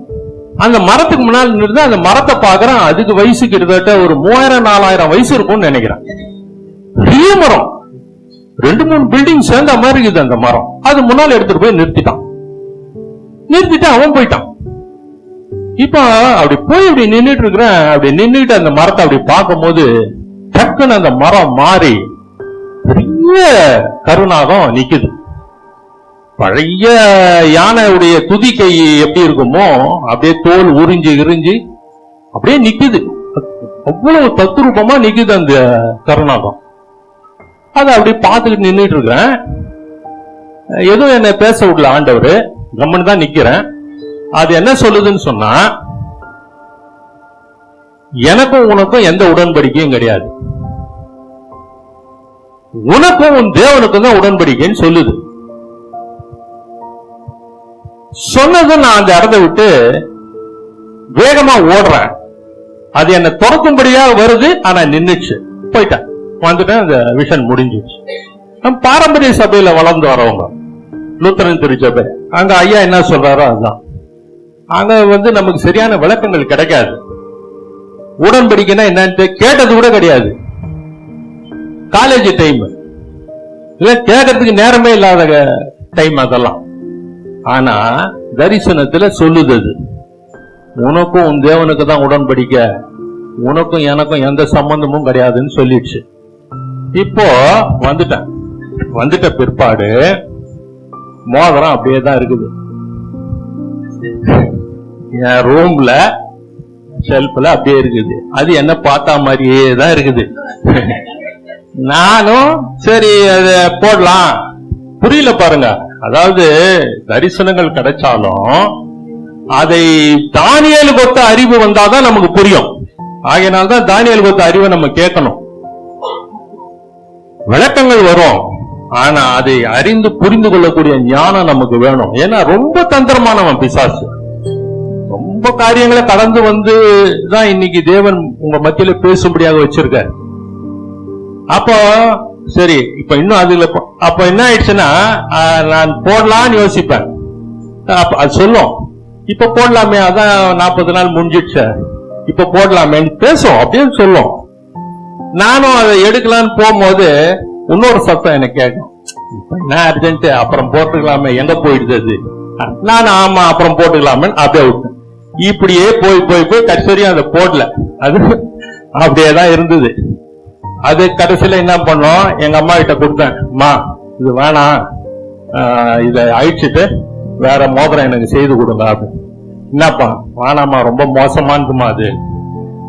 A: அந்த மரத்துக்கு முன்னால் நிறுத்தி அந்த மரத்தை பாக்குறேன். அதுக்கு வயசு கிட்டத்தட்ட ஒரு 3000-4000 வயசு இருக்கும்னு நினைக்கிறேன். பெரிய மரம், 2-3 பில்டிங் சேர்ந்த மாதிரி இருக்குது அந்த மரம். அது முன்னால் எடுத்துட்டு போய் நிறுத்திட்டான். நிறுத்திட்டு அவன் போயிட்டான். இப்ப அப்படி போய் அப்படி நின்றுட்டு இருக்கிறேன். அப்படி நின்றுட்டு அந்த மரத்தை அப்படி பார்க்கும் போது டக்குன்னு அந்த மரம் மாறி பெரிய கருநாகம் நிக்குது. பழைய யானையுடைய துதி கை எப்படி இருக்குமோ அப்படியே தோல் உறிஞ்சி அப்படியே நிக்குது. அவ்வளவு தத்ரூபமா நிக்குது அந்த கருநாகம். அதை அப்படி பார்த்துக்கிட்டு நின்றுட்டு இருக்கிறேன். எதுவும் என்ன பேச விடல ஆண்டவர், கம்மன் தான் நிக்கிறேன். அது என்ன சொல்லுதுன்னு சொன்னா, எனக்கும் உனக்கும் எந்த உடன்படிக்கையும் கிடையாது, உனக்கும் உன் தேவனுக்கும் தான் உடன்படிக்கைன்னு சொல்லுது. சொன்னது நான் அந்த இடத்தை விட்டு வேகமா ஓடுறேன். அது என்ன துரத்தும்படியாக வருது, ஆனா நின்னுச்சு, போயிட்டேன், வந்துட்டேன். அந்த விஷன் முடிஞ்சிச்சு. நம் பாரம்பரிய சபையில வளர்ந்து வரவங்க, லூத்தரன் திருச்சபை, அங்க ஐயா என்ன சொல்றாரோ அதுதான். அங்க நமக்கு சரியான விளக்கங்கள் கிடைக்காது. உடன்படிக்கைன்னா என்னன்னு கேட்டது கூட கிடையாது. காலேஜ் டைம் இல்ல, கேட்கறதுக்கு நேரமே இல்லாத டைம் அதெல்லாம். ஆனா தரிசனத்துல சொல்லுது, உனக்கும் உன் தேவனுக்கு தான் உடன்படிக்கை, உனக்கும் எனக்கும் எந்த சம்பந்தமும் கிடையாதுன்னு சொல்லிடுச்சு. இப்போ வந்துட்ட பிற்பாடு மோதிரம் அப்படியே தான் இருக்குது என் ரூம்ல, ஷெல்ஃப்ல அப்படியே இருக்குது. அது என்ன பார்த்தா மாதிரியே தான் இருக்குது. நானும் சரி அத போடலாம். புரியல பாருங்க. அதாவது தரிசனங்கள் கிடைச்சாலும் அதை தானியேலுக்கு ஒத்த அறிவு வந்தாதான் நமக்கு புரியும். ஆகையினால்தான் தானியேலுக்கு ஒத்த அறிவை நம்ம கேட்கணும். விளக்கங்கள் வரும், ஆனா அதை அறிந்து புரிந்து கொள்ளக்கூடிய ஞானம் நமக்கு வேணும். ஏன்னா ரொம்ப தந்திரமானவன் பிசாசு. ரொம்ப காரியங்களை கடந்து வந்து தான் இன்னைக்கு தேவன் உங்க மத்தியில பேசும்படியாக வச்சிருக்க. அப்போ சரி, இப்ப இன்னும் அதுல அப்ப என்ன ஆயிடுச்சுன்னா, நான் போடலான்னு யோசிப்பேன். அது சொல்லும், இப்ப போடலாமே, அதான் 40 நாள் முடிஞ்சிடுச்ச, இப்ப போடலாமே பேசும் அப்படின்னு சொல்லும். நானும் அதை எடுக்கலான்னு போகும்போது இன்னொரு சத்தம் எனக்கு கேட்கும், இப்ப என்ன அர்ஜென்ட், அப்புறம் போட்டுக்கலாமே, எங்க போயிடுது அது. நான் ஆமா அப்புறம் போட்டுக்கலாமே அப்படியே விட்டேன். இப்படியே போய் போய் போய் கடைசியும் அதை போடல. அது அப்படியேதான் இருந்தது. அது கடைசியில என்ன பண்ணோம், எங்க அம்மா கிட்ட கொடுத்தேன். அம்மா இது வேணாம், இதை அழிச்சிட்டு வேற மோதிரம் எனக்கு செய்து கொடுங்க அப்படின்னு. என்னப்பா வேணாமா, ரொம்ப மோசமானதுமா அது.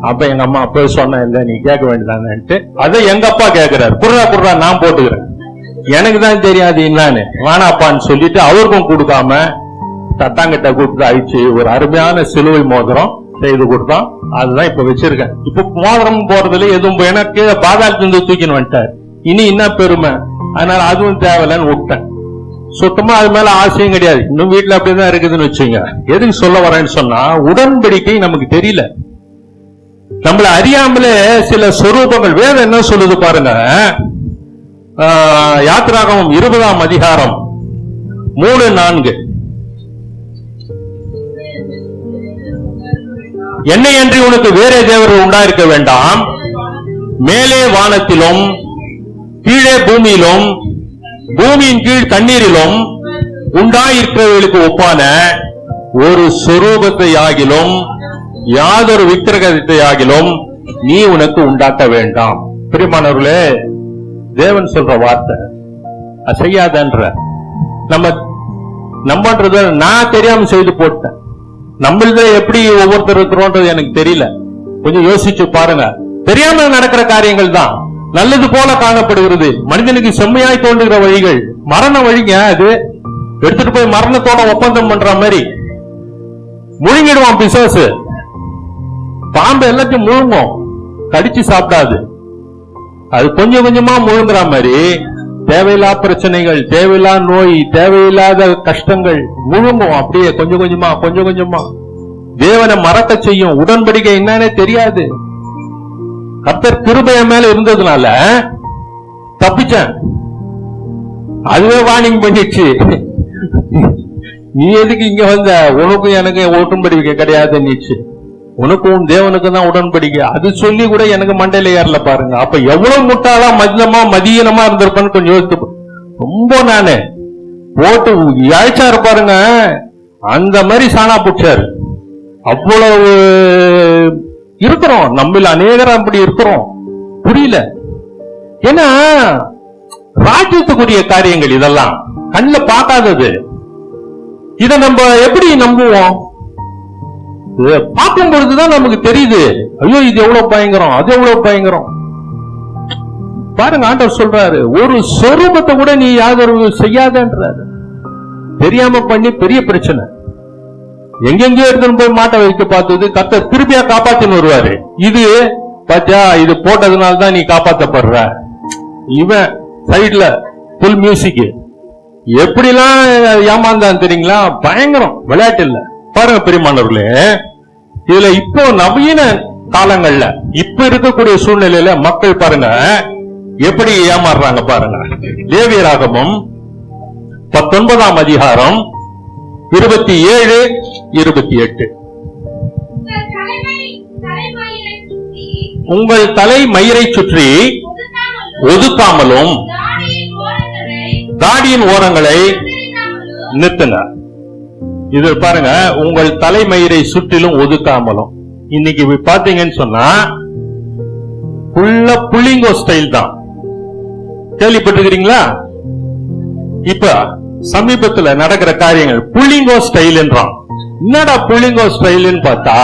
A: அப்ப எங்க அம்மா அப்ப சொன்ன, இல்ல நீ கேட்க வேண்டியதானேன்ட்டு அதை எங்க அப்பா கேட்கிறாரு, குர்ரா நான் போட்டுக்கிறேன், எனக்கு தான் தெரியாது என்னன்னு, வேணாப்பான்னு சொல்லிட்டு அவருக்கும் கொடுக்காம தட்டாங்கிட்ட கொடுத்து அழிச்சு ஒரு அருமையான சிலுவை மோதிரம் செய்து கொடுத்தான். அதுதான் இப்ப வச்சிருக்கேன். இப்ப மோதிரம் போறதுல எதுவும் எனக்கு பாதாளத்திலிருந்து தூக்கின்னு வந்துட்டார். இனி என்ன பெருமை, அதனால அதுவும் தேவையில்லைன்னு விட்டேன். சுத்தமா அது மேல ஆசையும் கிடையாது. இன்னும் வீட்டுல அப்படிதான் இருக்குதுன்னு வச்சுங்க. எதுக்கு சொல்ல வரேன்னு சொன்னா, உடன்படிக்கை நமக்கு தெரியல. நம்மள அறியாமலே சில சொரூபங்கள் வேதம் என்ன சொல்லுது பாருங்க. யாத்திராகமம் 20ஆம் அதிகாரம் 3-4. என்னை அன்றி உனக்கு வேறே தேவர்கள் உண்டாயிருக்க வேண்டாம், மேலே வானத்திலும் கீழே பூமியிலும் பூமியின் கீழ் தண்ணீரிலும் உண்டாயிருக்கிறவர்களுக்கு ஒப்பான ஒரு சொரூபத்தை ஆகிலும் யாதொரு விக்கிரகத்தை ஆகிலும் நீ உனக்கு உண்டாக்க வேண்டாம். பிரியமானவர்களே, தேவன் சொல்ற வார்த்தை செய்யாதன்ற. நம்மன்றது நான் தெரியாம செய்து போட்டேன். நம்மள எப்படி ஒவ்வொருத்தர் இருக்கிறோன்றது எனக்கு தெரியல. கொஞ்சம் யோசிச்சு பாருங்க. தெரியாம நடக்கிற காரியங்கள் தான் நல்லது போல காணப்படுகிறது. மனிதனுக்கு செம்மையாய் தோன்றுகிற வழிகள் மரண வழிங்க. அது எடுத்துட்டு போய் மரணத்தோட ஒப்பந்தம் பண்ற மாதிரி முழுங்கிடுவான் பிசாசு. பாம்பு எல்லாத்தையும் முழுங்கும், கடிச்சு சாப்பிடாது. அது கொஞ்சம் கொஞ்சமா முழுங்குற மாதிரி தேவையில்லா பிரச்சனைகள், தேவையில்லா நோய், தேவையில்லாத கஷ்டங்கள் முழுங்கும். அப்படியே கொஞ்சம் கொஞ்சமா தேவனை மறக்க செய்யும். உடன்படிக்கை என்னன்னே தெரியாது. கர்த்தர் கிருபைய மேல இருந்ததுனால தப்பிச்சேன். அதுவே வார்னிங் பண்ணிடுச்சு, நீ எதுக்கு இங்க வந்த, உனக்கும் எனக்கு உடன்படிக்கை கிடையாதுன்னுச்சு. உனக்கும் தேவனுக்கு தான் உடன்படிக்கை. அது சொல்லி கூட எனக்கு மண்டையில ஏறல பாருங்க. அப்ப எவ்வளவு முட்டாளா மதியனமா இருந்திருப்பேன்னு கொஞ்சம் யோசித்து. ரொம்ப நானு போட்டு அழைச்சாரு பாருங்க, அந்த மாதிரி சாணா புடிச்சாரு. அவ்வளவு இருக்கிறோம், நம்மள அநேகரம் அப்படி இருக்கிறோம். புரியல. ஏன்னா ராஜ்யத்துக்குரிய காரியங்கள் இதெல்லாம் கண்ணுல பார்க்காதது. இதை நம்ம எப்படி நம்புவோம்? பார்க்கும் பொழுதுதான் நமக்கு தெரியுது, ஐயோ இது எவ்வளவு பயங்கரம், அது எவ்வளவு பயங்கரம். பாருங்க, ஆண்டவர் சொல்றாரு, ஒரு சொரூபத்தை கூட நீ யாதொரு செய்யாதன்றாரு. தெரியாம பண்ணி பெரிய பிரச்சனை. எங்கெங்கயோ எடுத்துன்னு போய் மாட்ட வைக்க பார்த்தது கர்த்தர் திருப்பியா காப்பாத்தின்னு வருவாரு. இது பாத்தியா, இது போட்டதுனால்தான் நீ காப்பாற்றப்படுற. இவன் சைட்ல புல் மியூசிக் எப்படிலாம் ஏமாந்தான் தெரியுங்களா? பயங்கரம், விளையாட்டு இல்ல. பாருங்க பிரியமானவர்களே, இதுல இப்போ நவீன காலங்கள்ல இப்ப இருக்கக்கூடிய சூழ்நிலையில மக்கள் பாருங்க எப்படி ஏமாறுறாங்க பாருங்க. லேவியராகமம் 19ஆம் அதிகாரம் 27-28. உங்கள் தலை மயிரை சுற்றி ஒதுக்காமலும் தாடியின் ஓரங்களை நிறுத்துங்க. இது பாருங்க, உங்கள் தலைமயிரை சுற்றிலும் ஒதுக்காமலும். இன்னைக்கு பாத்தீங்கன்னு சொன்னா ஃபுல்லா புள்ளிங்கோ ஸ்டைல் தான். கேள்விப்பட்டிருக்கிறீங்களா? இப்ப சமீபத்துல நடக்கிற காரியங்கள் புள்ளிங்கோ ஸ்டைல் என்றான். என்னடா புள்ளிங்கோ ஸ்டைல்னு பார்த்தா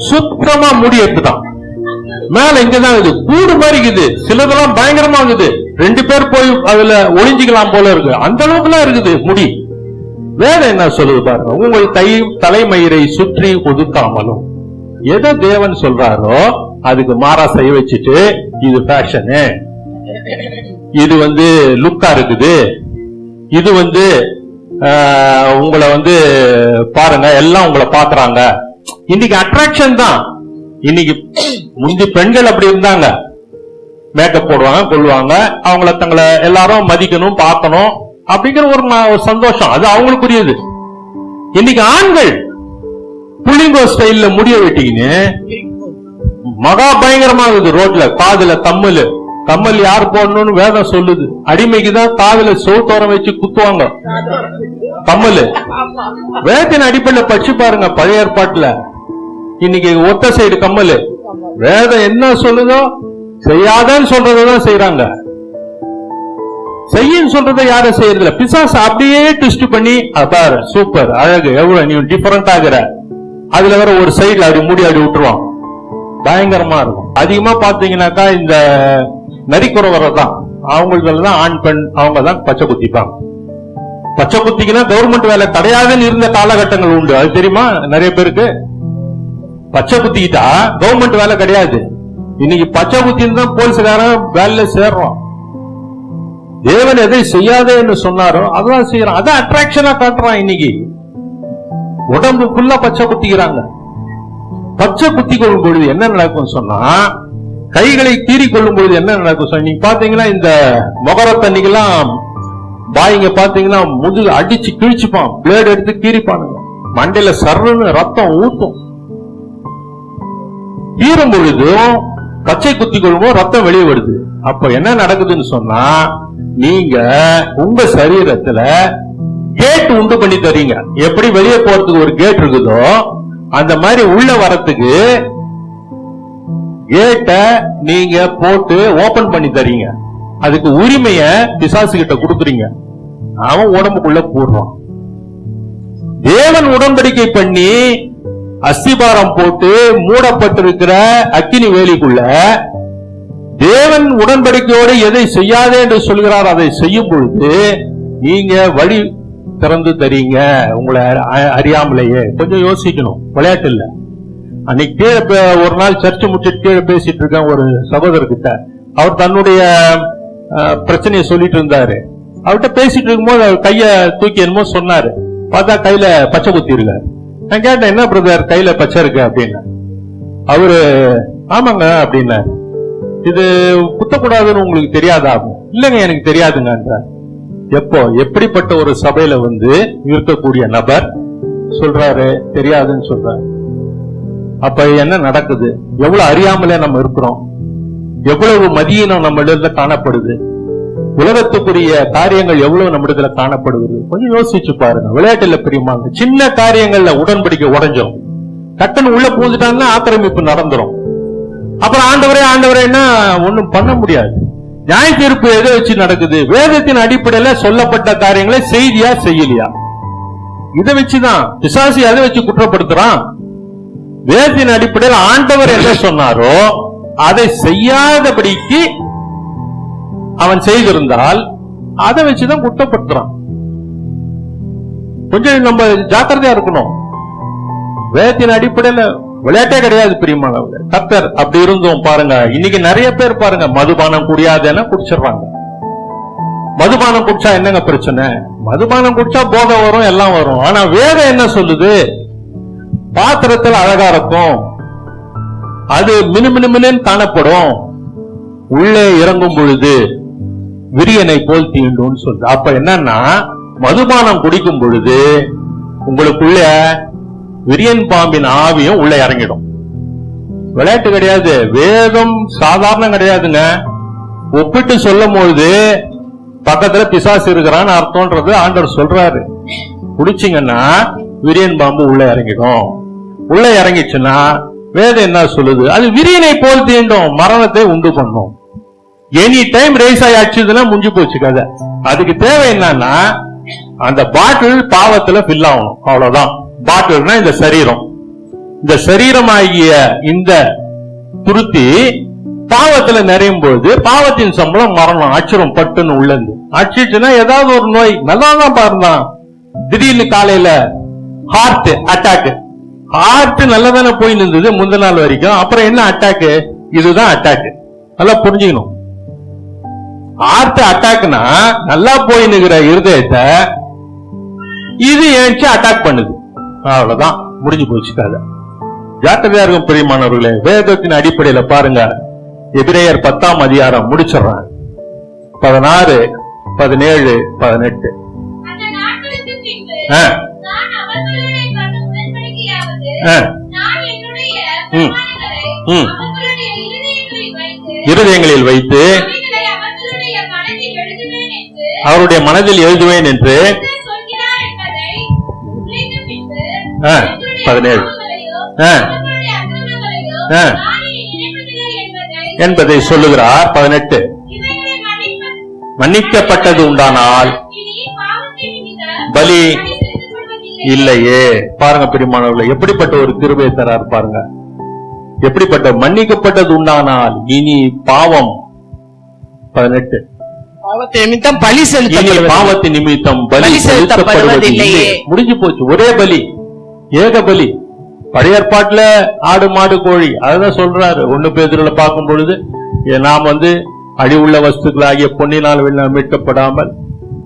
A: சுத்தமா முடியட்டுதான். மேல இங்கதான் இருக்குது, கூடு மாதிரி இருக்குது. சிலதெல்லாம் பயங்கரமா இருக்குது. 2 பேர் போய் அதுல ஒளிஞ்சிக்கலாம் போல இருக்கு, அந்த அளவுக்குலாம் இருக்குது முடி. வேதம் என்ன சொல்லுது பாருங்க, உங்கள் தலைமயிரை சுற்றி ஒதுக்காமலும். எதை தேவன் சொல்றாரோ அதுக்கு மாறா செய்ய வச்சுட்டு, இது ஃபேஷனு, இது லுக்கா இருக்குது, இது உங்களை பாருங்க எல்லாம் உங்களை பாக்குறாங்க. இன்னைக்கு அட்ராக்ஷன் தான். இன்னைக்கு முந்தி பெண்கள் அப்படி இருந்தாங்க, மேக்கப் போடுவாங்க, கொள்வாங்க, அவங்கள தங்களை எல்லாரும் மதிக்கணும், பார்க்கணும் அப்படிங்கிற ஒரு சந்தோஷம், அது அவங்களுக்குரியது. இன்னைக்கு ஆண்கள் புள்ளிங்கோ ஸ்டைல்ல முடிய வெட்டிக்கின்னு மகா பயங்கரமா இருக்குது. ரோட்ல காதுல கம்மல் யார் போடணும்னு வேதம் சொல்லுது. அடிமைக்குதான் காதுல சோத்தோரம் வச்சு குத்துவாங்க கம்மல். வேதத்தின் அடிப்படையில் பச்சு பாருங்க பழைய ஏற்பாட்டுல. இன்னைக்கு ஒத்த சைடு கம்மல். வேதம் என்ன சொல்லுதோ செய்யாதன்னு சொல்றதான் செய்யறாங்க. செய்யன்னு சொல்றதை யாரும் செய்யறதில்ல. பிசாசு அப்படியே ட்விஸ்ட் பண்ணி பாரு சூப்பர் அழகு எவ்வளவு நீ டிஃபரெண்ட் ஆகுற, அதுல வேற ஒரு சைடுல அப்படி மூடி அப்படி விட்டுருவான். பயங்கரமா இருக்கும். அதிகமா பாத்தீங்கன்னாக்கா இந்த நரிக்குறவரதான், அவங்களுக்குதான் ஆண் பெண் அவங்க தான் பச்சை குத்திப்பாங்க. பச்சை குத்திக்குன்னா கவர்மெண்ட் வேலை கிடையாதுன்னு இருந்த காலகட்டங்கள் உண்டு, அது தெரியுமா நிறைய பேருக்கு. பச்சை குத்திக்கிட்டா கவர்மெண்ட் வேலை கிடையாது. இன்னைக்கு பச்சை குத்தின்னு தான் போலீஸ்காரன் வேலையில சேர்றோம். தேவன் எதை செய்யாதே என்று சொன்னாரோ அதான் செய்யறான். அதான் அட்ராக்ஷனா காட்டுறான். இன்னைக்கு உடம்பு ஃபுல்லா பச்சை குத்திக்கிறாங்க. பச்சை குத்தி கொள்ளும் பொழுது என்ன நடக்கும் சொன்னா, கைகளை கீறி கொள்ளும் பொழுது என்ன நடக்கும் சொன்னா, நீங்க பாத்தீங்கன்னா இந்த மொகரத்தன்னைக்கெல்லாம் பாய்ங்க பாத்தீங்கன்னா முதுகு அடிச்சு கிழிச்சுப்பான், பிளேட் எடுத்து கீறிப்பானுங்க, மண்டையில சர்ன்னு ரத்தம் ஊத்தும். கீறும் பொழுதும் பச்சை குத்தி கொள்ளும்போது ரத்தம் வெளியே வருது. அப்ப என்ன நடக்குதுன்னு சொன்னா, நீங்க உங்க சரீரத்துல கேட் உண்டு பண்ணி தரீங்க. எப்படி வெளியே போறதுக்கு ஒரு கேட் இருக்குதோ அந்த மாதிரி உள்ள வரத்துக்கு கேட்ட நீங்க போட்டு ஓபன் பண்ணி தரீங்க. அதுக்கு உரிமைய பிசாசு கிட்ட கொடுக்குறீங்க, அவன் உடம்புக்குள்ள போடுறான். தேவன் உடன்படிக்கை பண்ணி அஸ்திபாரம் போட்டு மூடப்பட்டிருக்கிற அக்கினி வேலிக்குள்ள தேவன் உடன்படிக்கையோடு எதை செய்யாதே என்று சொல்கிறார் அதை செய்யும் பொழுது நீங்க வழி திறந்து தரீங்க. உங்களை அறியாமலேயே கொஞ்சம் யோசிக்கணும், விளையாட்டு இல்ல. அன்னைக்கு கீழே ஒரு நாள் சர்ச்சை முடிச்சுட்டு கீழே பேசிட்டு இருக்கேன் ஒரு சகோதரர்கிட்ட. அவர் தன்னுடைய பிரச்சனையை சொல்லிட்டு இருந்தாரு. அவர்கிட்ட பேசிட்டு இருக்கும்போது அவர் கைய தூக்கி என்னமோ சொன்னாரு. பார்த்தா கையில பச்சை குத்தி இருக்காரு. நான் கேட்டேன், என்ன பிரதர் கையில பச்சை இருக்கு அப்படின்னு. அவரு ஆமாங்க அப்படின்னாரு. இது குத்தக்கூடாதுன்னு உங்களுக்கு தெரியாதா? இல்லங்க எனக்கு தெரியாதுங்க. எப்போ எப்படிப்பட்ட ஒரு சபையில இருக்கக்கூடிய நபர் சொல்றாரு தெரியாதுன்னு சொல்றாரு. அப்ப என்ன நடக்குது? எவ்வளவு அறியாமலே நம்ம இருக்கிறோம், எவ்வளவு மதியினம் நம்ம இடத்துல காணப்படுது, உலகத்துக்குரிய காரியங்கள் எவ்வளவு நம்ம இடத்துல காணப்படுது. கொஞ்சம் யோசிச்சு பாருங்க. விளையாட்டுல பிரியமாங்க, சின்ன காரியங்கள்ல உடன்படிக்கை உடைஞ்சோம், டக்குன்னு உள்ள பூந்துட்டாங்கன்னா ஆக்கிரமிப்பு நடந்துரும். அப்புறம் ஆண்டவரேன்னா ஒண்ணும் பண்ண முடியாது. நியாய தீர்ப்பு எதை வச்சு நடக்குது? வேதத்தின் அடிப்படையில சொல்லப்பட்ட காரியங்களை செய்தியா செய்யலையா, இதை வச்சுதான் பிசாசு அதை வச்சு குற்றப்படுத்துறான். வேதத்தின் அடிப்படையில் ஆண்டவர் என்ன சொன்னாரோ அதை செய்யாதபடிக்கு அவன் செய்திருந்தால் அதை வச்சுதான் குற்றப்படுத்துறான். கொஞ்சம் நம்ம ஜாக்கிரதையா இருக்கணும். வேதத்தின் அடிப்படையில விளையாட்டே கிடையாது பிரியமானவங்க. கர்த்தர் அப்படி இருந்தோம் பாருங்க. இன்னைக்கு நிறைய பேர் பாருங்க மதுபானம் குடியாதுன்னா குடிச்சிடுறாங்க. மதுபானம் குடிச்சா என்னங்க பிரச்சனை? மதுபானம் குடிச்சா போதை வரும், எல்லாம் வரும். ஆனா வேதம் என்ன சொல்லுது? பாத்திரத்தில் அழகா இருக்கும், அது மினுமினுமினு காணப்படும், உள்ளே இறங்கும் பொழுது விரியனை போல் தீண்டும் சொல்லுது. அப்ப என்னன்னா மதுபானம் குடிக்கும் பொழுது உங்களுக்குள்ள விரியன் பாம்பின் ஆவியும் உள்ள இறங்கிடும். விளையாட்டு கிடையாது, வேதம் சாதாரணம் கிடையாதுங்க. ஒப்பிட்டு சொல்லும் பொழுது பக்கத்துல பிசாசு இருக்கிறான்னு அர்த்தம்ன்றது ஆண்டவர் சொல்றாரு. குடிச்சிங்கன்னா விரியன் பாம்பு உள்ள இறங்கிடும். உள்ள இறங்கிச்சுன்னா வேதம் என்ன சொல்லுது? அது விரியனை போல் தீண்டும், மரணத்தை உண்டு பண்ணும். எனி டைம் ரேஸ் ஆகி அடிச்சதுன்னா முடிஞ்சு போச்சு கதை. அதுக்கு தேவை என்னன்னா அந்த பாட்டில் பாவத்துல ஃபில் ஆகணும், அவ்வளவுதான். பாட்டில்னா இந்த சரீரம், இந்த சரீரமாகிய இந்த துருத்தி பாவத்துல நிறையும் போது பாவத்தின் சம்பளம் மரணம், அச்சுரம் பட்டுன்னு உள்ளது. அடிச்சுன்னா ஏதாவது ஒரு நோய் நல்லா தான் பாருங்க. திடீர்னு காலையில ஹார்ட் அட்டாக், ஹார்ட் நல்லதானே போய் நின்றது முந்தின நாள் வரைக்கும், அப்புறம் என்ன அட்டாக்? இதுதான் அட்டாக். நல்லா புரிஞ்சுக்கணும். ஹார்ட் அட்டாக்னா நல்லா போய் நிக்கிற இருதயத்தை இது ஏன்ச்சு அட்டாக் பண்ணுது, அவ்வளவுதான், முடிஞ்சு போச்சு கதை. ஜாக்கிரதையா இருக்கும் பிரியமானவர்களே. வேதத்தின் அடிப்படையில பாருங்க, எபிரேயர் 10ஆம் அதிகாரம் முடிச்சிடறான். 16, 17, 18.
C: அந்த நாட்களுக்கு பின்பு
A: ஆ.
C: நான் அவர்களுடைய கடும் உடன்படிக்கையாவது, நான் என்னுடைய
A: ம்.
C: பிரமாணங்களை
A: ம்.
C: அவர்களுடைய இருதயங்களில் வைத்து,
A: இருதயங்களில் வைத்து
C: அவைகளை அவர்களுடைய மனதில் எழுதுவேன் என்று
A: அவருடைய மனதில் எழுதுவேன் என்று
C: கர்த்தர் சொல்கிறார் என்பதை உரைத்த பின்பு,
A: ஆ,
C: அவர்களுடைய
A: 17.
C: பாவங்களையோ,
A: ஆ.
C: அவர்களுடைய அக்கிரமங்களையோ
A: ஆ.
C: நான் இனி நினைப்பதில்லை
A: என்பதை சொல்லுகிறார். 18.
C: இவைகளை
A: மன்னிக்கப்பட்டது உண்டானால்
C: இனி பாவத்தின் நிமித்தம்
A: பலி
C: பலி செலுத்தப்படுவதில்லை.
A: இல்லையே. பாருங்க பிரியமானவர்களே, எப்படிப்பட்ட ஒரு கிருபையை தரார் பாருங்க. எப்படிப்பட்ட மன்னிக்கப்பட்டது உண்டானால் இனி பாவம். 18.
B: பாவத்தை நிமித்தம் பலி
A: இனி
B: செலுத்தப்படுவது
A: பாவத்தின் நிமித்தம் பலி
B: பலி
A: செலுத்தப்படுவது
B: செலுத்தப்படுவதில்லையே.
A: இல்லை. முடிஞ்சு போச்சு. ஒரே பலி, ஏக பலி. பழைய ஏற்பாட்டுல ஆடு மாடு கோழி, அதுதான் சொல்றாரு 1 பேதுருல பார்க்கும் பொழுது, நாம் அழிவுள்ள வஸ்துக்களாகிய பொன்னினால் மீட்கப்படாமல்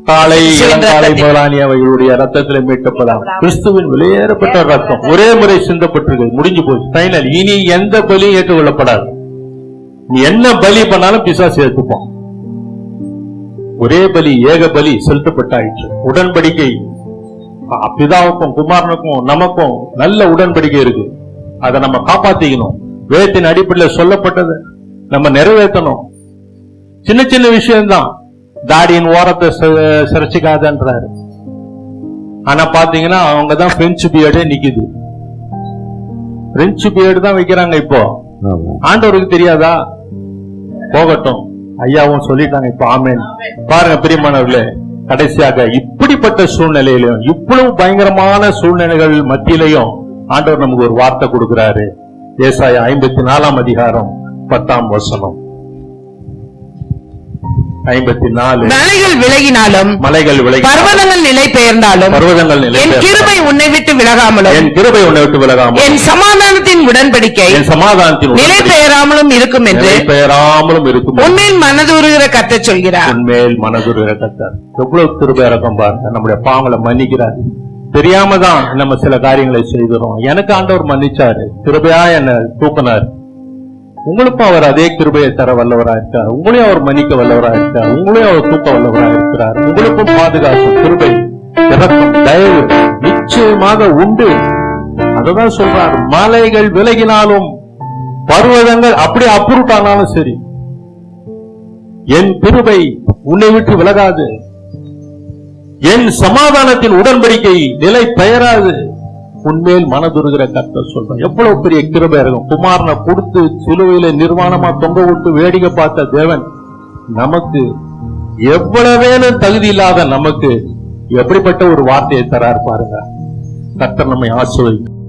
A: காளை இளங்காளை முதலானியவைகளுடைய ரத்தத்தில் மீட்கப்படாமல் கிறிஸ்துவின் வெளியேறப்பட்ட ரத்தம் ஒரே முறை சிந்தப்பட்டிருக்கு. முடிஞ்சு போச்சு, ஃபைனல். இனி எந்த பலியும் ஏற்றுக்கொள்ளப்படாது. நீ என்ன பலி பண்ணாலும் பிசாசு ஏற்றுப்போம். ஒரே பலி, ஏக பலி செலுத்தப்பட்டாயிற்று. உடன்படிக்கை பிதாவுக்கும் குமாரனுக்கும் நமக்கும் நல்ல உடன்படிக்கை இருக்கு. அதை நம்ம காப்பாத்திக்கணும். வேதத்தின் அடிப்படையில் சொல்லப்பட்டது நம்ம நிறைவேற்றணும். சின்ன சின்ன விஷயம்தான். தாடியின் ஓரத்தை சிறைச்சிக்காதன்றாரு. ஆனா பாத்தீங்கன்னா அவங்கதான் பிரெஞ்சு பியர்டே நிக்குது. பிரெஞ்சு பியர்டு தான் வைக்கிறாங்க இப்போ. ஆண்டவருக்கு தெரியாதா? போகட்டும், ஐயாவும் சொல்லிட்டாங்க இப்போ. ஆமேன். பாருங்க பிரியமானவர்களே, கடைசியாக இப்படிப்பட்ட சூழ்நிலையிலும் இவ்வளவு பயங்கரமான சூழ்நிலைகள் மத்தியிலையும் ஆண்டவர் நமக்கு ஒரு வார்த்தை கொடுக்கிறாரு. ஏசாயா 54ஆம் அதிகாரம் 10ஆம் வசனம். 54.
B: மலைகள் விலகினாலும்
A: மலைகள் விலகி
B: பர்வதங்கள் நிலை பெயர்ந்தாலும்
A: பர்வதங்கள் நிலை
B: என் கிருபை உன்னை விட்டு விலகாமலும்
A: என் கிருபை உன்னை விட்டு விலகாமலும்
B: என் சமாதானத்தின் உடன்படிக்கை
A: என் சமாதானத்தின்
B: நிலை பெயராமலும் இருக்கும் என்று
A: நிலை பெயராமலும் இருக்கும்.
B: உன்மேல் மனதுருகிற கர்த்தர் சொல்கிறார்.
A: உன்மேல் மனதுருகிற கர்த்தர். எவ்வளவு கிருபை இறக்கம் பாருங்க. நம்முடைய பாவங்களை மன்னிக்கிறார். தெரியாம தான் நம்ம சில காரியங்களை செய்கிறோம். எனக்கு ஆண்டவர் மன்னிச்சாரு, கிருபையா என்ன தூக்கினார். உங்களுக்கும் அவர் அதே கிருபையை தர வல்லவராக இருக்கார். உங்களையும் அவர் மன்னிக்க வல்லவராக இருக்கார். உங்களையும் அவர் தூக்க வல்லவராக இருக்கிறார். உங்களுக்கும் பாதுகாப்பு, கிருபை, இரக்கம், தயவு நிச்சயமாக உண்டு. அததான் சொல்றார். மலைகள் விலகினாலும் பர்வதங்கள் அப்படியே அப்ரூட் ஆனாலும் சரி, என் கிருபை உன்னை விட்டு விலகாது. என் சமாதானத்தின் உடன்படிக்கை நிலை பெயராது. உன்மேல் மனதுருகிற கர்த்தர் சொல்றான். எவ்வளவு பெரிய கிருபை இருக்கும். குமாரனை கொடுத்து சிலுவையில நிர்வாணமா தொங்க விட்டு வேடிக்கை பார்த்த தேவன் நமக்கு எவ்வளவேனும் தகுதி இல்லாத நமக்கு எப்படிப்பட்ட ஒரு வார்த்தையை தரார் பாருங்க. கர்த்தர் நம்மை ஆசீர்வதிப்பார்.